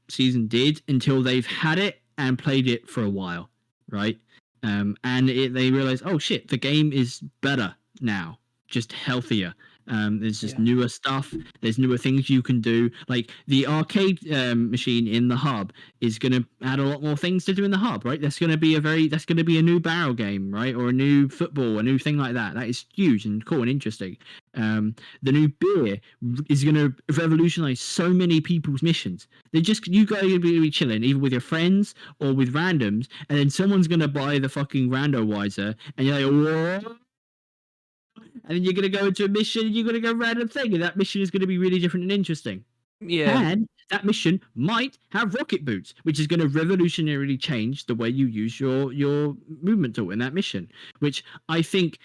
season did until they've had it and played it for a while, right? And they realize, oh shit, the game is better now, just healthier. There's just newer stuff. There's newer things you can do. Like the arcade machine in the hub is going to add a lot more things to do in the hub, right? That's going to be a new barrel game, right? Or a new football, a new thing like that. That is huge and cool and interesting. The new beer is going to revolutionize so many people's missions. You guys are going to be chilling either with your friends or with randoms, and then someone's going to buy the fucking randomizer, and you're like, whoa. And then you're going to go into a mission, and you're going to go random thing, and that mission is going to be really different and interesting. Yeah. And that mission might have rocket boots, which is going to revolutionarily change the way you use your movement tool in that mission, which I think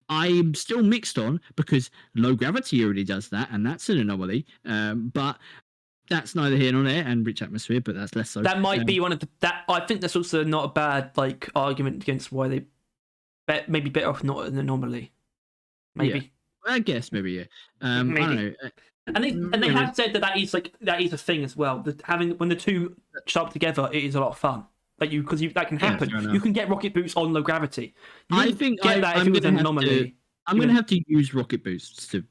I'm still mixed on because low gravity already does that, and that's an anomaly. But that's neither here nor there, and rich atmosphere, but that's less so. That might be one of I think that's also not a bad argument against why they maybe better off not an anomaly. Maybe. Yeah. I guess maybe, yeah. Maybe. I don't know. And they have said that is a thing as well. That when the two sharp together, it is a lot of fun. Like that can happen. Yeah, you can get rocket boots on low gravity. I think if it was an anomaly. I'm going to have to use rocket boosts to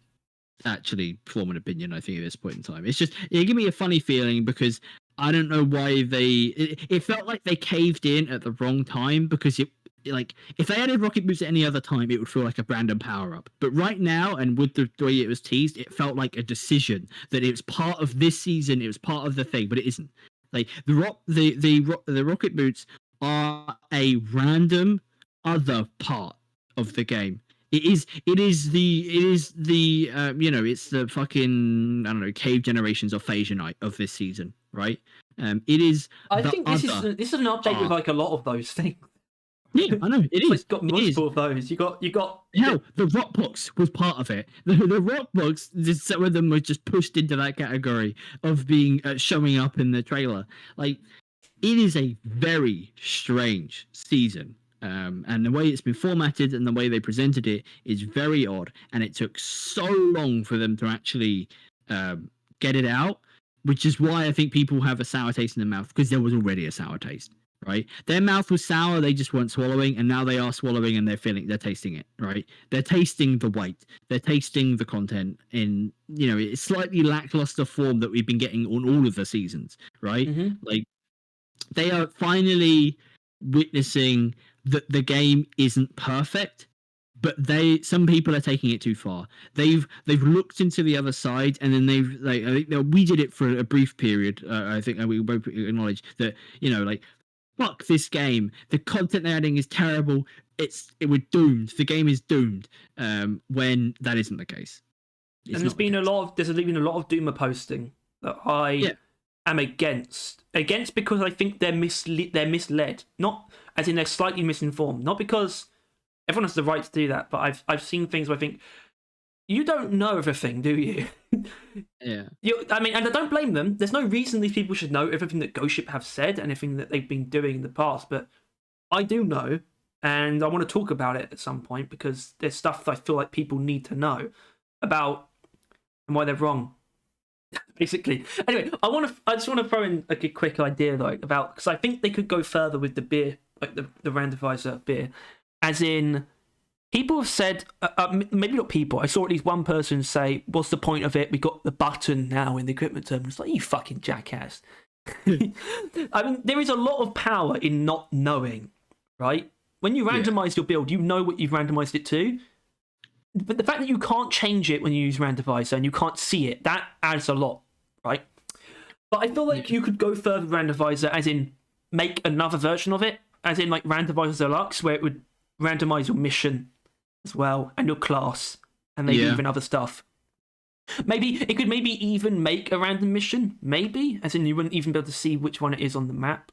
actually form an opinion. I think at this point in time, it's just it gave me a funny feeling because I don't know why it felt like they caved in at the wrong time because if they added rocket boots at any other time, it would feel like a random power up. But right now, and with the way it was teased, it felt like a decision that it was part of this season. It was part of the thing, but it isn't. Like the rocket boots are a random other part of the game. It's the fucking, I don't know, cave generations of Phasian Knight of this season, right? It is. I think this is an update with like a lot of those things. Yeah, I know it is. It's got multiple of those. You got. Hell, the Rockpox was part of it. The Rockpox, some of them were just pushed into that category of being showing up in the trailer. Like, it is a very strange season. And the way it's been formatted and the way they presented it is very odd. And it took so long for them to actually get it out, which is why I think people have a sour taste in their mouth, because there was already a sour taste, right? Their mouth was sour, they just weren't swallowing, and now they are swallowing and they're tasting it, right? They're tasting the weight, they're tasting the content in, it's slightly lackluster form that we've been getting on all of the seasons, right? Mm-hmm. Like, they are finally witnessing that the game isn't perfect, but some people are taking it too far. They've looked into the other side, and then I think we did it for a brief period. I think we both acknowledge that, like, fuck this game. The content they're adding is terrible. We're doomed. The game is doomed. When that isn't the case. And there's been there's been a lot of doomer posting that I am against because I think they're misled, not as in they're slightly misinformed, not because everyone has the right to do that, but I've seen things where I think, you don't know everything, do you? Yeah. I mean, and I don't blame them. There's no reason these people should know everything that Ghost Ship have said and everything that they've been doing in the past, but I do know, and I want to talk about it at some point because there's stuff that I feel like people need to know about and why they're wrong. Basically. Anyway, I just want to throw in a quick idea though about, because I think they could go further with the beer, like the randomizer beer, as in, people have said, maybe not people, I saw at least one person say, what's the point of it? We got the button now in the equipment terminal. It's like, you fucking jackass. I mean, there is a lot of power in not knowing, right? When you randomize your build, you know what you've randomized it to. But the fact that you can't change it when you use randomizer and you can't see it, that adds a lot, right? But I feel like you could go further with randomizer, as in make another version of it, as in like randomizer deluxe, where it would randomize your mission as well and your class and maybe even other stuff. Maybe it could even make a random mission, maybe, as in you wouldn't even be able to see which one it is on the map.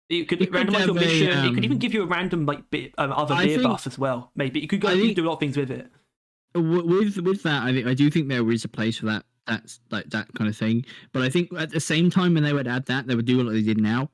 It could randomize your mission. It could even give you a random other beer buff as well. Maybe you could do a lot of things with it. With that, I do think there is a place for that. That's like that kind of thing. But I think at the same time, when they would add that, they would do what they did now,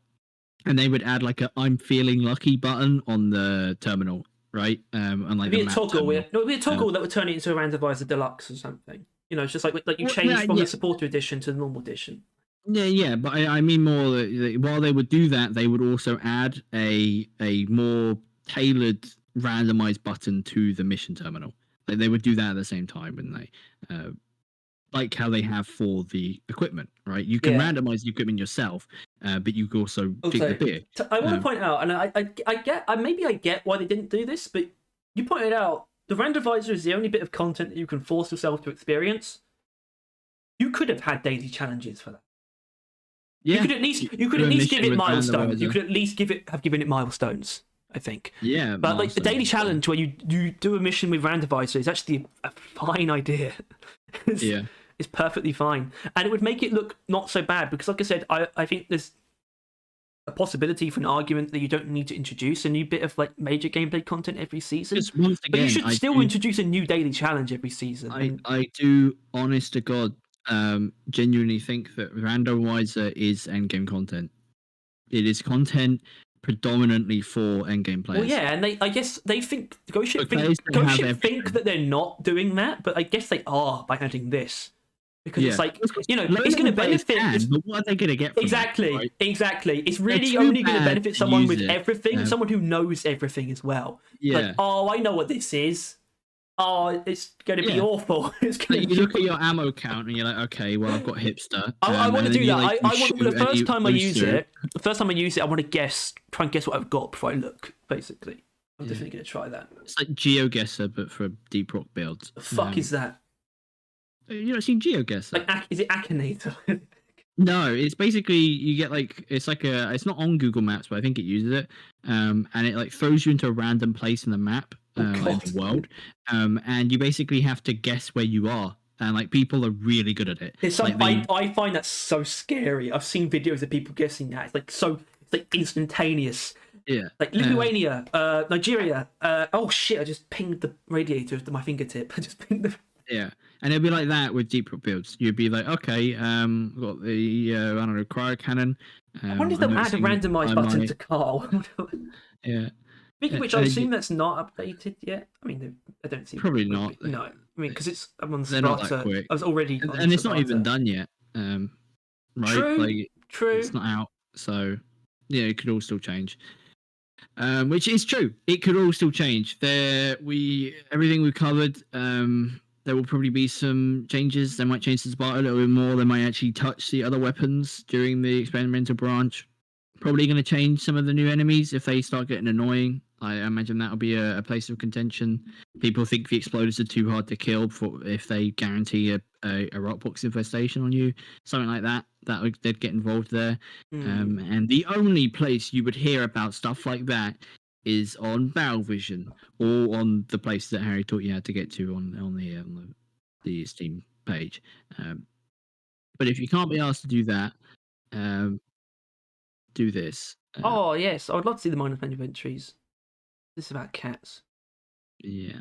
and they would add like a "I'm feeling lucky" button on the terminal, right? And like it'd be a toggle. It'd be a toggle that would turn it into a randomizer deluxe or something. It's just like you change from the supporter edition to the normal edition. Yeah, but I mean more that while they would do that, they would also add a more tailored randomized button to the mission terminal. Like they would do that at the same time, wouldn't they? Like how they have for the equipment, right? You can randomize the equipment yourself, but you can also pick the beer. I want to point out, and I get why they didn't do this, but you pointed out the randomizer is the only bit of content that you can force yourself to experience. You could have had daily challenges for that. Yeah. You could at least give it milestones. You could at least have given it milestones, I think. Yeah. But like the daily challenge where you do a mission with randomizer is actually a fine idea. It's perfectly fine. And it would make it look not so bad because, like I said, I think there's a possibility for an argument that you don't need to introduce a new bit of like major gameplay content every season. But you should still introduce a new daily challenge every season. I do, honest to God, genuinely think that randomizer is endgame content. It is content predominantly for endgame players. Well, yeah, and I guess they think Ghost Ship think that they're not doing that, but I guess they are by adding this. Because it's like, it's going to benefit. But what are they going to get from exactly, that, right? Exactly. It's really only going to benefit someone with everything, someone who knows everything as well. Yeah. Like, I know what this is. It's going to be awful. It's going you look at your ammo count and you're like, okay, well, I've got hipster. I want to do that. The first time I use it, I want to try and guess what I've got before I look, basically. I'm definitely going to try that. It's like GeoGuessr, but for deep rock builds. The fuck is that? You not seen GeoGuessr? Like, is it Akinator? No, it's basically you get like it's not on Google Maps, but I think it uses it, and it like throws you into a random place in the map in the world, and you basically have to guess where you are, and like people are really good at it. I find that so scary. I've seen videos of people guessing that. It's like instantaneous. Yeah, like Lithuania, Nigeria. Oh shit! I just pinged the radiator to my fingertip. I just pinged the. Yeah, and it'd be like that with deep rock builds. You'd be like, okay, I've got the I don't know, cryo cannon. I wonder if they'll add a randomize button to Carl. Yeah. Speaking of which, I assume that's not updated yet. I mean, I don't see. Probably not. No, I mean because I'm on They're not that quick. I was already, and it's not even done yet. Right? True. It's not out, so yeah, it could all still change. Which is true. It could all still change. Everything we've covered. There will probably be some changes. They might change the Subata a little bit more. They might actually touch the other weapons during the experimental branch. Probably going to change some of the new enemies if they start getting annoying. I imagine that'll be a place of contention. People think the exploders are too hard to kill if they guarantee a Rockpox infestation on you, something like that. They'd get involved there. And the only place you would hear about stuff like that is on Battle Vision or on the place that Harry taught you how to get to on the Steam page. But if you can't be asked to do that, do this. Oh yes, I would love to see the minor inventories. This is about cats. Yeah.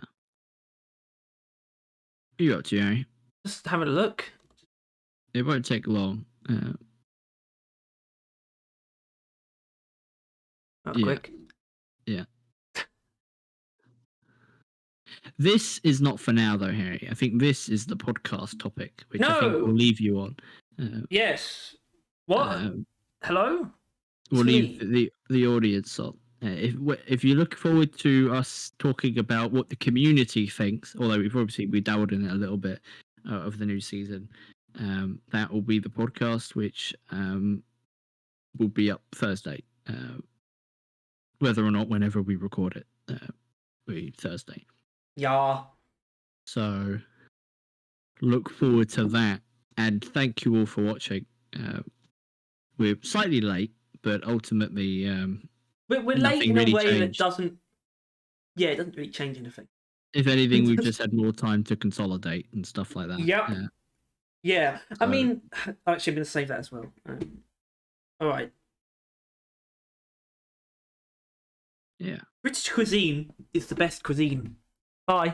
What are you up to, Harry? Just having a look. It won't take long. Quick. Yeah. This is not for now, though, Harry. I think this is the podcast topic, which I think we'll leave you on. Yes. What? Hello? We'll leave the audience on. If you look forward to us talking about what the community thinks, although we dabbled in it a little bit of the new season, that will be the podcast, which will be up Thursday. Whether or not whenever we record it, will be Thursday. Yeah. So look forward to that, and thank you all for watching. We're slightly late, but ultimately, we're late in really a way changed. that doesn't. Yeah, it doesn't really change anything. If anything, we've just had more time to consolidate and stuff like that. Yep. Yeah. So, I mean, actually, I'm going to save that as well. All right. Yeah. British cuisine is the best cuisine. Bye.